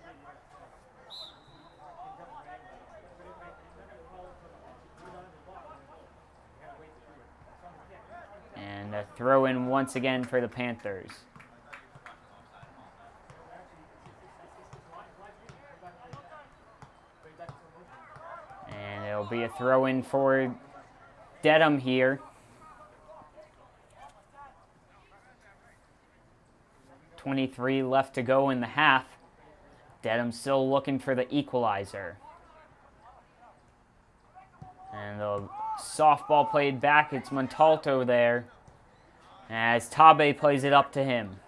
S1: And a throw-in once again for the Panthers. And it'll be a throw-in for Dedham here. 23 left to go in the half. Dedham still looking for the equalizer. And the softball played back. It's Montalto there, as Tabe plays it up to him.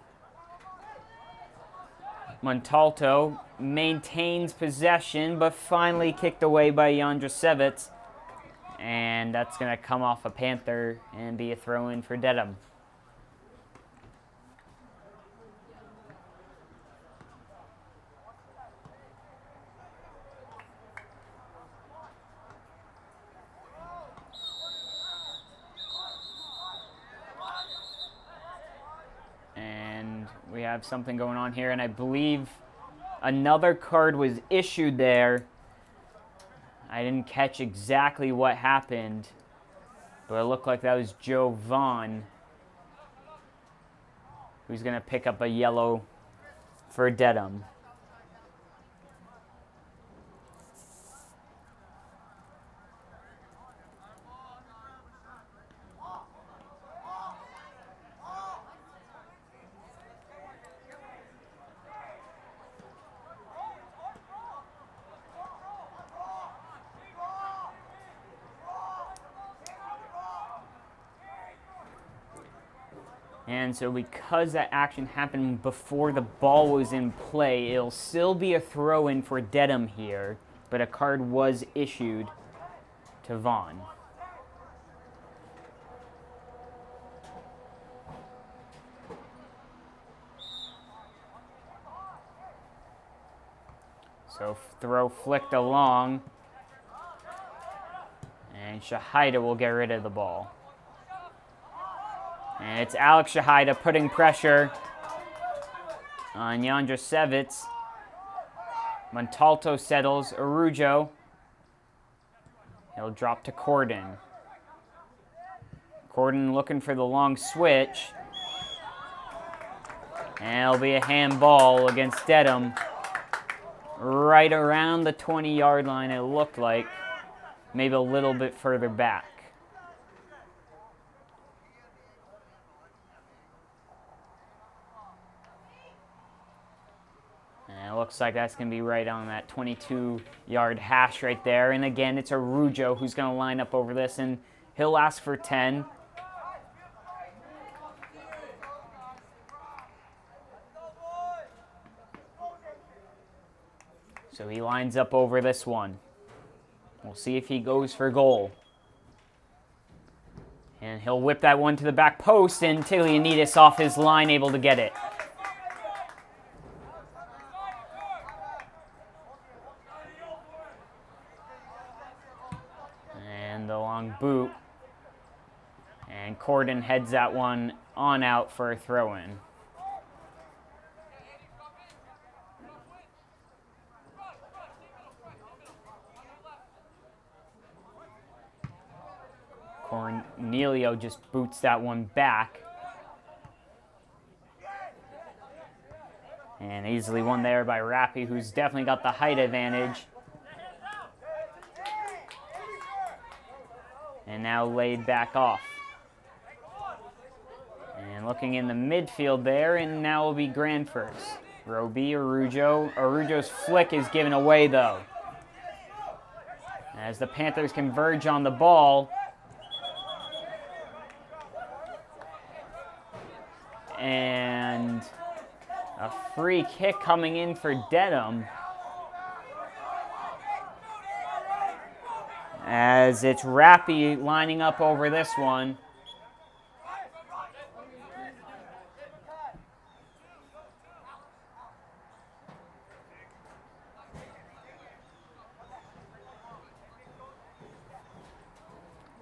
S1: Montalto maintains possession, but finally kicked away by Jandrasevich. And that's going to come off a Panther and be a throw-in for Dedham. We have something going on here, and I believe Another card was issued there. I didn't catch exactly what happened, but it looked like that was Joe Vaughn, who's going to pick up a yellow for Dedham. And so because that action happened before the ball was in play, it'll still be a throw-in for Dedham here, but a card was issued to Vaughn. So throw flicked along, and Shahida will get rid of the ball. And it's Alex Shahida putting pressure on Yandrasevich. Montalto settles. Arujo. He'll drop to Corden. Corden looking for the long switch. And it'll be a handball against Dedham. Right around the 20-yard line, it looked like. Maybe a little bit further back. And it looks like that's going to be right on that 22-yard hash right there. And again, it's Arujo who's going to line up over this, and he'll ask for 10. So he lines up over this one. We'll see if he goes for goal. And he'll whip that one to the back post, and Tilianides off his line, able to get it. And the long boot. And Corden heads that one on out for a throw-in. Cornelio just boots that one back. And easily won there by Rappi, who's definitely got the height advantage. And now laid back off. And looking in the midfield there, and now will be Granfers. Roby, Arujo. Arujo's flick is given away, though. As the Panthers converge on the ball. And a free kick coming in for Dedham. As it's Rappi lining up over this one.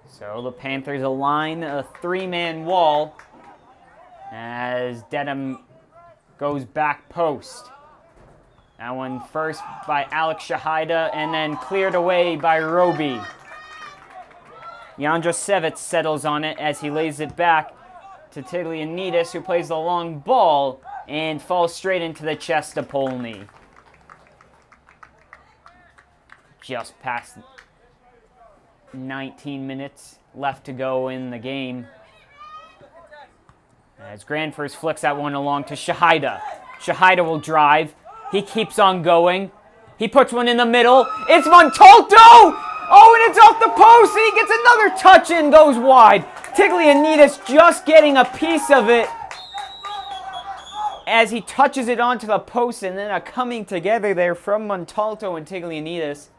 S1: So the Panthers align a three-man wall as Dedham goes back post. That one first by Alex Shahida and then cleared away by Roby. Yandrasevich settles on it as he lays it back to Tilianides, who plays the long ball and falls straight into the chest of Polny. Just past 19 minutes left to go in the game. As Granfers flicks that one along to Shahida. Shahida will drive. He keeps on going. He puts one in the middle. It's Montalto! Oh, and it's off the post, and he gets another touch and goes wide. Tilianides just getting a piece of it as he touches it onto the post, and then a coming together there from Montalto and Tilianides.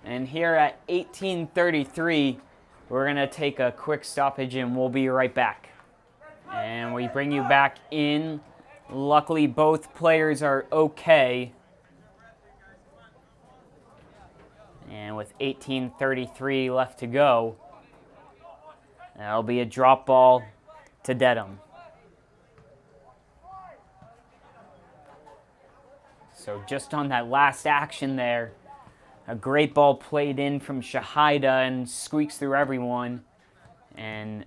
S1: And here at 18:33, we're going to take a quick stoppage, and we'll be right back. And we bring you back in. Luckily, both players are okay. And with 18:33 left to go, that'll be a drop ball to Dedham. So just on that last action there, a great ball played in from Shahida and squeaks through everyone. And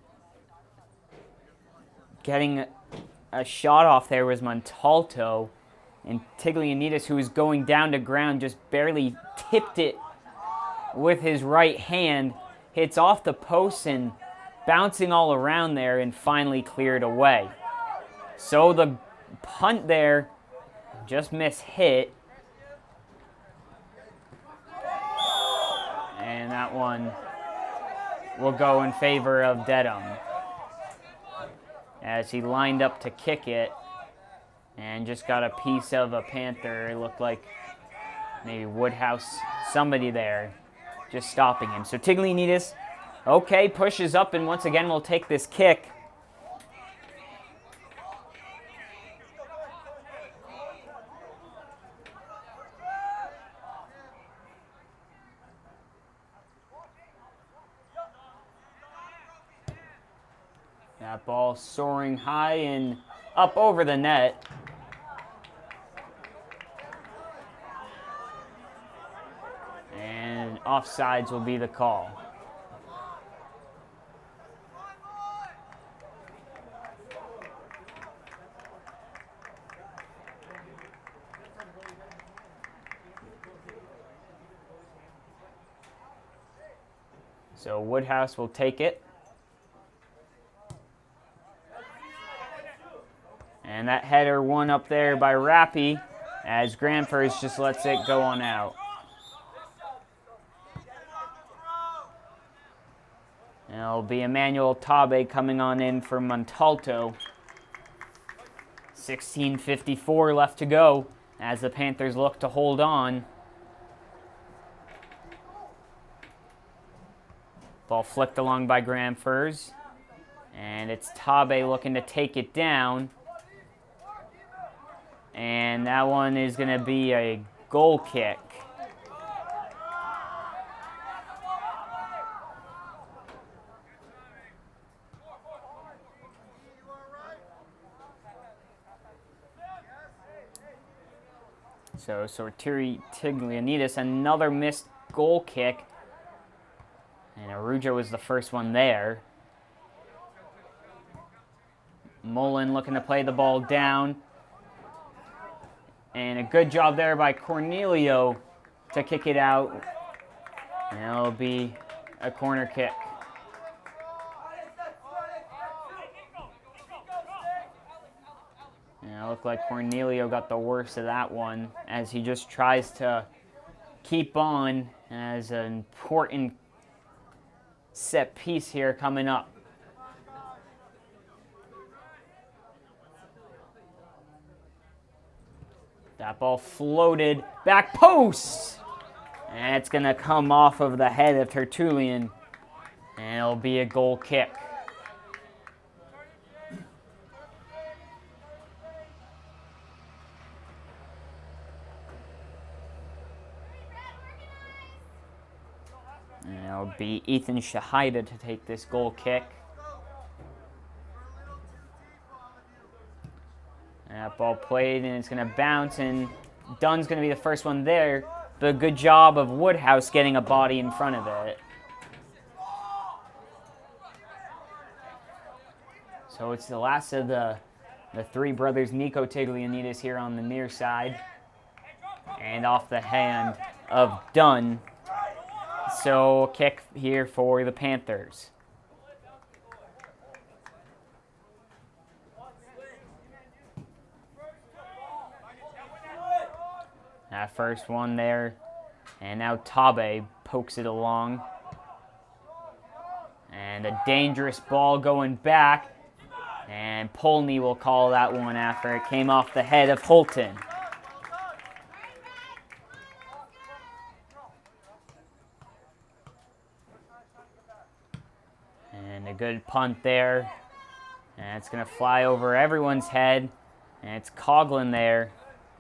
S1: getting a shot off there was Montalto. And Tiglianidis, who was going down to ground, just barely tipped it with his right hand. Hits off the post and bouncing all around there and finally cleared away. So the punt there just mishit. And that one will go in favor of Dedham, as he lined up to kick it and just got a piece of a Panther. It looked like maybe Woodhouse, somebody there, just stopping him. So Tiglianidis, okay, pushes up and once again will take this kick. That ball soaring high and up over the net. And offsides will be the call. So Woodhouse will take it. And that header won up there by Rappy, as Granfers just lets it go on out. And it'll be Emmanuel Tabe coming on in for Montalto. 16:54 left to go as the Panthers look to hold on. Ball flicked along by Granfers. And it's Tabe looking to take it down. And that one is going to be a goal kick. So Tiglianidis, another missed goal kick. And Arujo was the first one there. Mullen looking to play the ball down. And a good job there by Cornelio to kick it out. And it'll be a corner kick. And it looked like Cornelio got the worst of that one as he just tries to keep on as an important set piece here coming up. That ball floated back post. And it's going to come off of the head of Tertullian. And it'll be a goal kick. And it'll be Ethan Shahida to take this goal kick. And that ball played, and it's going to bounce, and Dunn's going to be the first one there. But a good job of Woodhouse getting a body in front of it. So it's the last of the three brothers, Nico Tiglianidis here on the near side. And off the hand of Dunn. So kick here for the Panthers. That first one there. And now Tabe pokes it along. And a dangerous ball going back. And Polney will call that one after it came off the head of Holton. And a good punt there. And it's going to fly over everyone's head. And it's Coughlin there.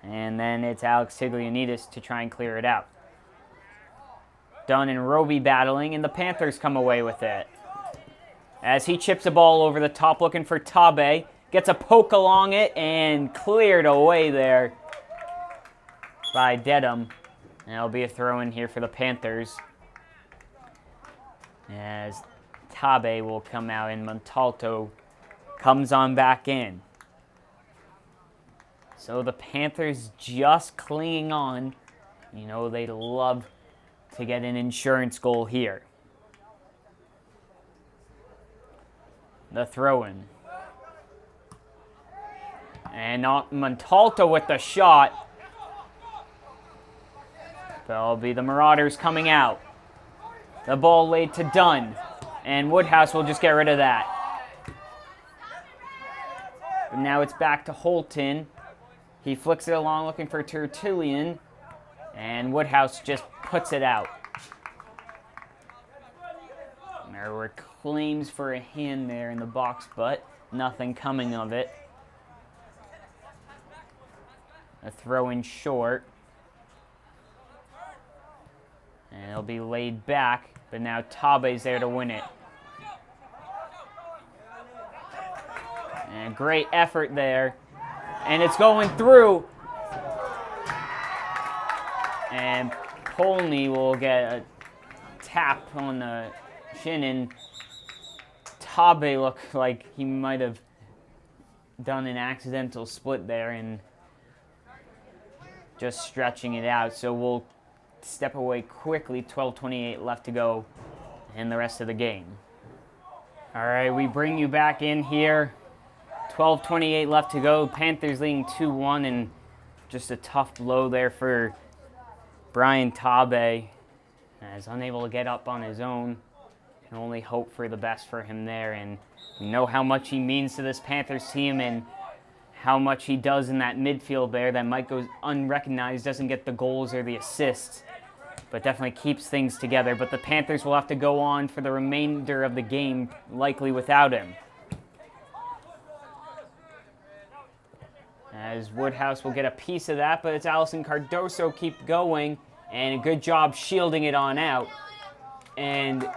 S1: And then it's Alex Tiglianidis to try and clear it out. Dunn and Roby battling, and the Panthers come away with it. As he chips a ball over the top looking for Tabe. Gets a poke along it and cleared away there by Dedham. And it'll be a throw in here for the Panthers, as Tabe will come out and Montalto comes on back in. So the Panthers just clinging on. You know, they'd love to get an insurance goal here. The throw-in. And Montalto with the shot. That'll be the Marauders coming out. The ball laid to Dunn. And Woodhouse will just get rid of that. But now it's back to Holton. He flicks it along looking for Tertullian. And Woodhouse just puts it out. There were claims for a hand there in the box, but nothing coming of it. A throw in short. And it'll be laid back, but now Tabe's there to win it. And great effort there. And it's going through. And Polney will get a tap on the shin, and Tabe looked like he might have done an accidental split there and just stretching it out. So we'll step away quickly. 12:28 left to go in the rest of the game. All right, we bring you back in here. 12:28 left to go. Panthers leading 2-1, and just a tough blow there for Brian Tabe, as unable to get up on his own. Can only hope for the best for him there, and we know how much he means to this Panthers team and how much he does in that midfield there. That might go unrecognized, doesn't get the goals or the assists, but definitely keeps things together. But the Panthers will have to go on for the remainder of the game, likely without him. As Woodhouse will get a piece of that, but it's Allison Cardoso keep going, and a good job shielding it on out. And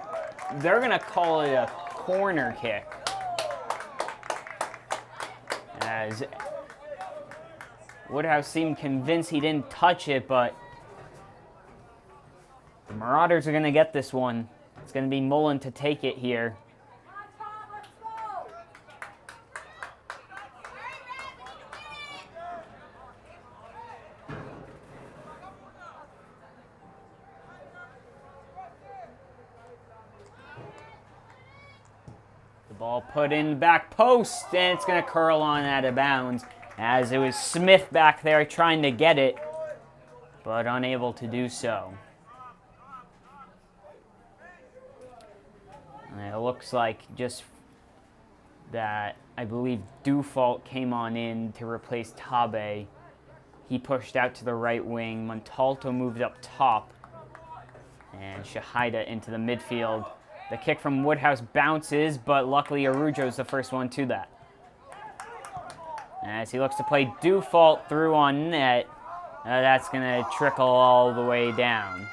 S1: they're going to call it a corner kick, as Woodhouse seemed convinced he didn't touch it, but the Marauders are going to get this one. It's going to be Mullen to take it here. Ball put in the back post, and it's going to curl on out of bounds, as it was Smith back there trying to get it, but unable to do so. And it looks like just that, I believe Dufault came on in to replace Tabe. He pushed out to the right wing. Montalto moved up top, and Shahida into the midfield. The kick from Woodhouse bounces, but luckily Arujo's the first one to that. As he looks to play Dufault through on net, that's going to trickle all the way down.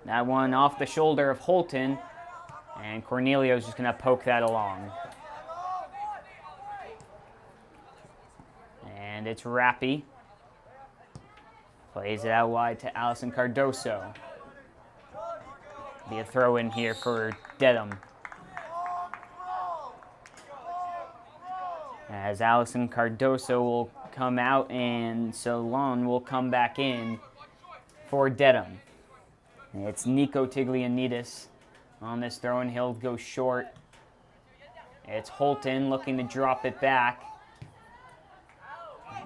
S1: That one off the shoulder of Holton, and Cornelio's just going to poke that along. And it's Rappi. Plays it out wide to Allison Cardoso. Be a throw in here for Dedham. As Allison Cardoso will come out and Solon will come back in for Dedham. It's Nico Tiglianidis on this throw, and he'll go short. It's Holton looking to drop it back.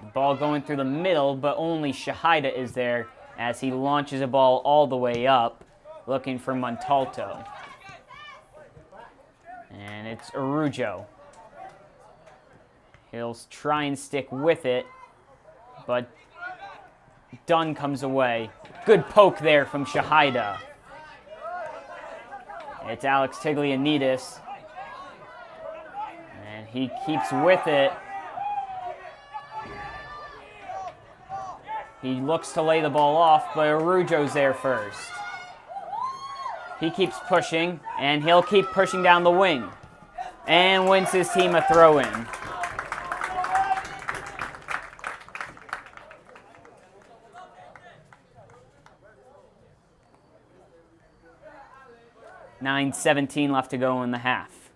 S1: The ball going through the middle, but only Shahida is there as he launches a ball all the way up, looking for Montalto. And it's Arujo. He'll try and stick with it, but Dunn comes away. Good poke there from Shahida. It's Alex Tiglianidis. And he keeps with it. He looks to lay the ball off, but Arujo's there first. He keeps pushing, and he'll keep pushing down the wing. And wins his team a throw-in. 9:17 left to go in the half.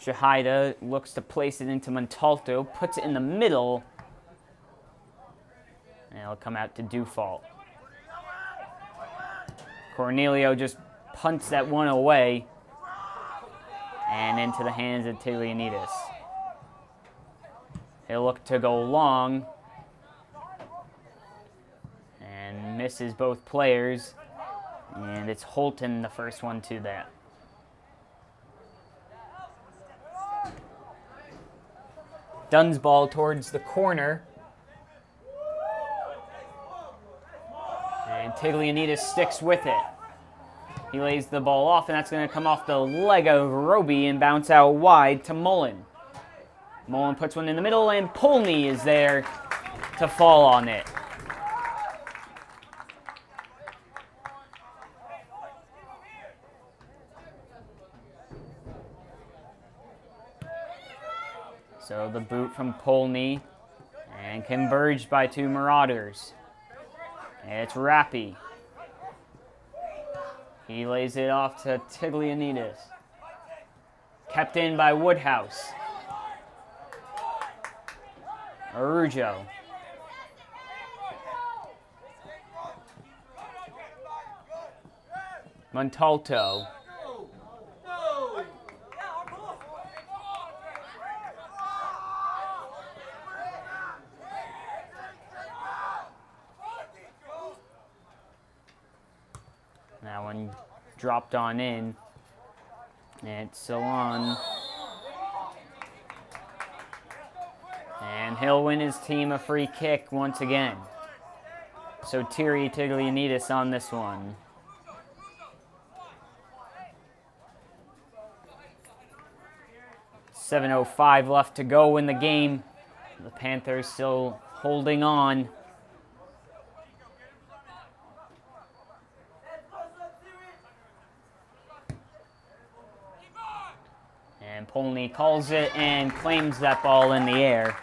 S1: Shahida looks to place it into Montalto, puts it in the middle, and it'll come out to Dufault. Cornelio just punts that one away and into the hands of Tiglianidis. He'll look to go long and misses both players, and it's Holton the first one to that. Dunn's ball towards the corner. And Tiglianidis sticks with it. He lays the ball off, and that's going to come off the leg of Roby and bounce out wide to Mullen. Mullen puts one in the middle, and Polney is there to fall on it. So the boot from Polney, and converged by two Marauders. It's Rappy. He lays it off to Tiglianidis. Kept in by Woodhouse. Arujo. Montalto. That one dropped on in. And it's Salon. And he'll win his team a free kick once again. So Thierry Tiglianidis on this one. .7:05 left to go in the game. The Panthers still holding on. And Polney calls it and claims that ball in the air.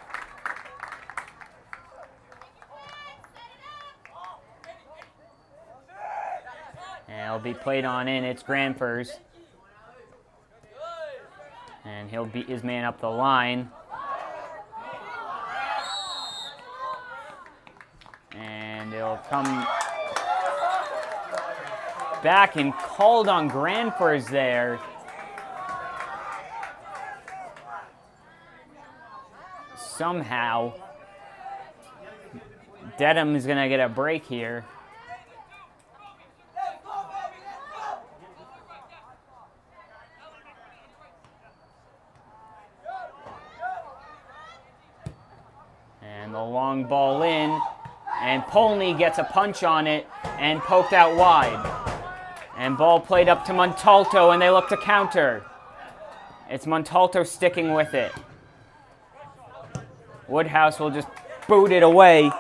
S1: And it'll be played on in. It's Granfers. And he'll beat his man up the line. And it'll come back and called on Granfers there. Somehow, Dedham is going to get a break here. And the long ball in, and Polney gets a punch on it and poked out wide. And ball played up to Montalto, and they look to counter. It's Montalto sticking with it. Woodhouse will just boot it away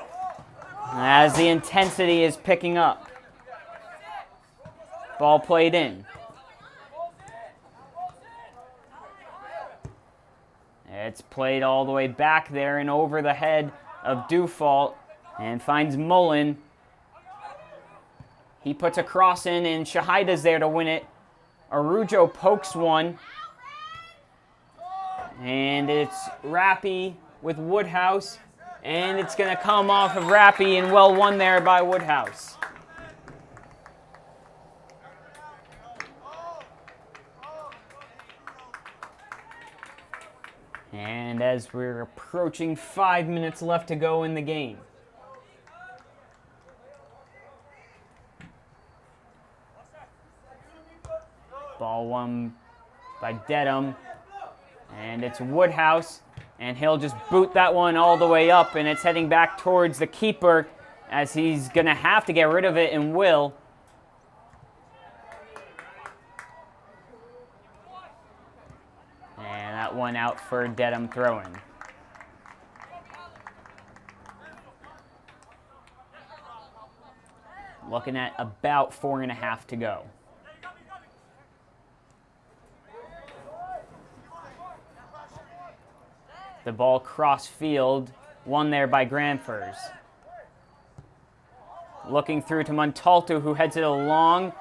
S1: as the intensity is picking up. Ball played in. It's played all the way back there and over the head of Dufault and finds Mullen. He puts a cross in and Shahida's there to win it. Arujo pokes one. And it's Rappy with Woodhouse, and it's going to come off of Rappy, and well won there by Woodhouse. And as we're approaching 5 minutes left to go in the game. Ball won by Dedham, and it's Woodhouse. And he'll just boot that one all the way up, and it's heading back towards the keeper as he's going to have to get rid of it and will. And that one out for Dedham throwing. Looking at about 4.5 to go. The ball cross field Won there by Granfers. Looking through to Montalto, who heads it along.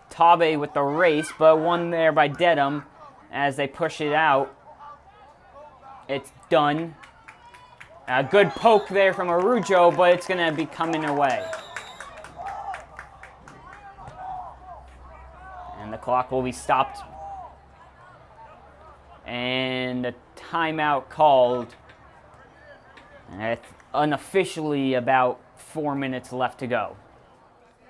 S1: Tabe with the race, but won there by Dedham as they push it out. It's done. A good poke there from Arujo, but it's going to be coming away. And the clock will be stopped. And a timeout called. And it's unofficially about 4 minutes left to go.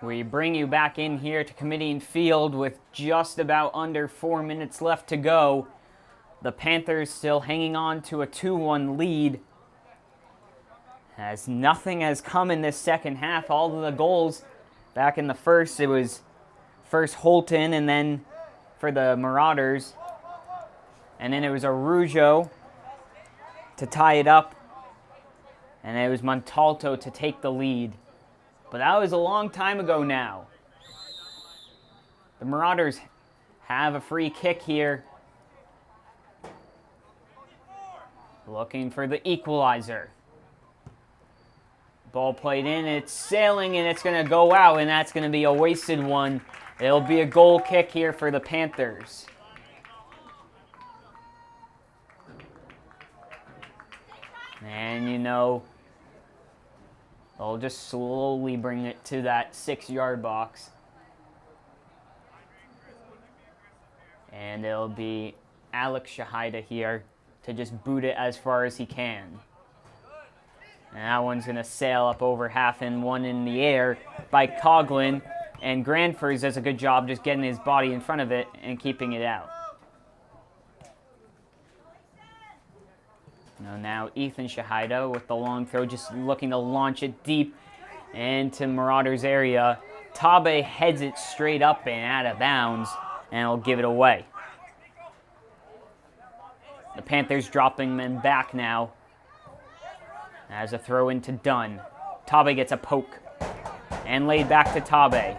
S1: We bring you back in here to Committing Field with just about under 4 minutes left to go. The Panthers still hanging on to a 2-1 lead. As nothing has come in this second half. All of the goals back in the first, it was first Holton and then for the Marauders. And then it was Arujo to tie it up. And it was Montalto to take the lead. But that was a long time ago now. The Marauders have a free kick here. Looking for the equalizer. Ball played in, it's sailing, and it's going to go out, and that's going to be a wasted one. It'll be a goal kick here for the Panthers. And you know, they'll just slowly bring it to that 6-yard box. And it'll be Alex Shahida here to just boot it as far as he can. And that one's going to sail up over half and one in the air by Coughlin. And Granfers does a good job just getting his body in front of it and keeping it out. Now Ethan Shahida with the long throw, just looking to launch it deep into Marauders area. Tabe heads it straight up and out of bounds, and he'll give it away. The Panthers dropping them back now. As a throw into Dunn. Tabe gets a poke and laid back to Tabe.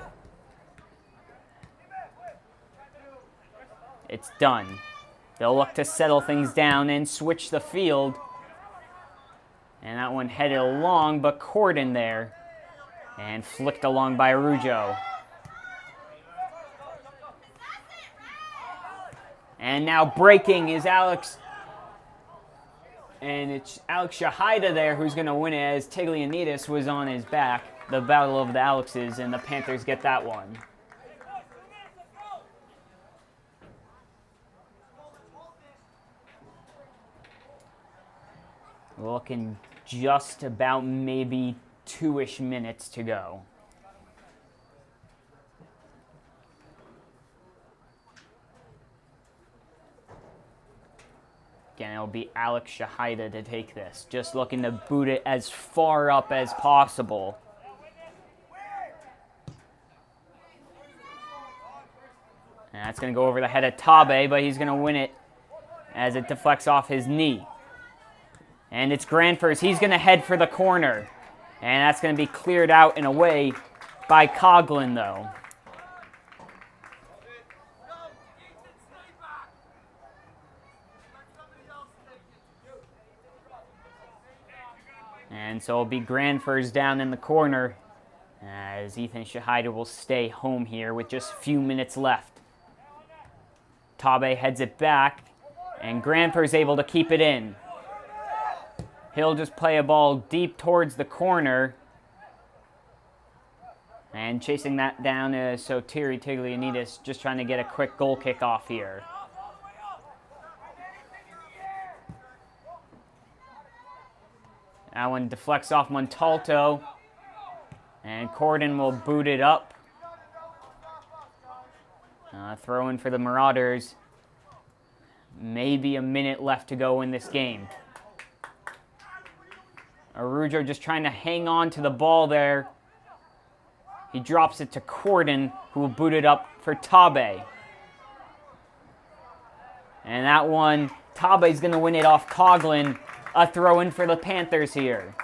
S1: It's done. They'll look to settle things down and switch the field. And that one headed along, but Corden there. And flicked along by Arujo. And now breaking is Alex. And it's Alex Shahida there who's going to win it as Tiglianidis was on his back. The battle of the Alexes, and the Panthers get that one. Looking just about maybe 2-ish minutes to go. Again, it'll be Alex Shahida to take this. Just looking to boot it as far up as possible. And that's going to go over the head of Tabe, but he's going to win it as it deflects off his knee. And it's Granfers. He's going to head for the corner. And that's going to be cleared out and away by Coughlin, though. And so it'll be Granfers down in the corner as Ethan Shahida will stay home here with just a few minutes left. Tabe heads it back, and Granfers able to keep it in. He'll just play a ball deep towards the corner. And chasing that down is Sotiri Tiglianidis, just trying to get a quick goal kick off here. That one deflects off Montalto. And Corden will boot it up. Throw in for the Marauders. Maybe a minute left to go in this game. Arujo just trying to hang on to the ball there. He drops it to Corden, who will boot it up for Tabe. And that one, Tabe's going to win it off Coughlin. A throw in for the Panthers here.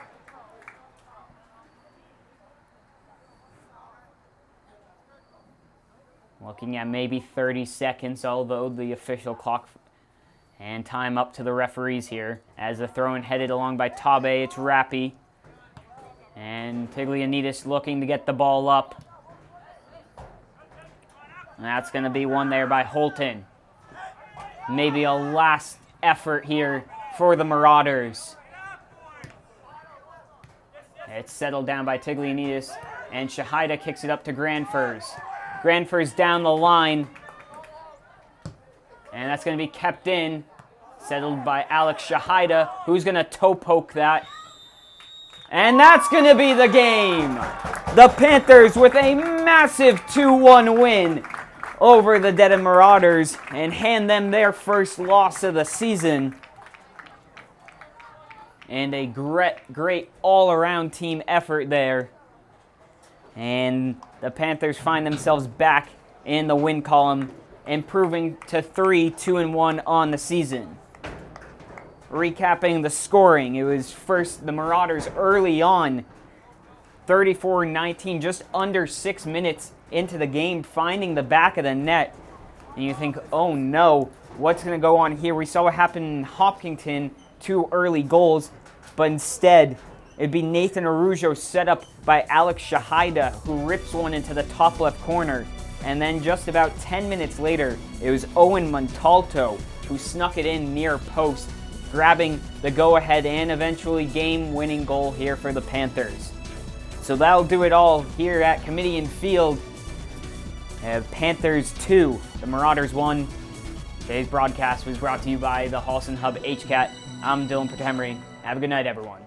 S1: Looking at maybe 30 seconds, although the official clock. And time up to the referees here. As the throw-in headed along by Tabe, it's Rappi. And Tiglianidis looking to get the ball up. And that's going to be one there by Holton. Maybe a last effort here for the Marauders. It's settled down by Tiglianidis, and Shahida kicks it up to Granfers. Granfers down the line, and that's going to be kept in. Settled by Alex Shahida, who's going to toe poke that. And that's going to be the game. The Panthers with a massive 2-1 win over the Dedham Marauders and hand them their first loss of the season. And a great all-around team effort there. And the Panthers find themselves back in the win column, improving to 3-2-1 on the season. Recapping the scoring, it was first the Marauders early on, 34-19, just under 6 minutes into the game, finding the back of the net. And you think, oh no, what's going to go on here? We saw what happened in Hopkinton, 2 early goals, but instead, it'd be Nathan Arujo set up by Alex Shahida, who rips one into the top left corner. And then just about 10 minutes later, it was Owen Montalto who snuck it in near post, grabbing the go-ahead and eventually game-winning goal here for the Panthers. So that'll do it all here at Comedian Field. Panthers 2, the Marauders 1. Today's broadcast was brought to you by the Holliston Hub HCAT. I'm Dylan Patemry. Have a good night, everyone.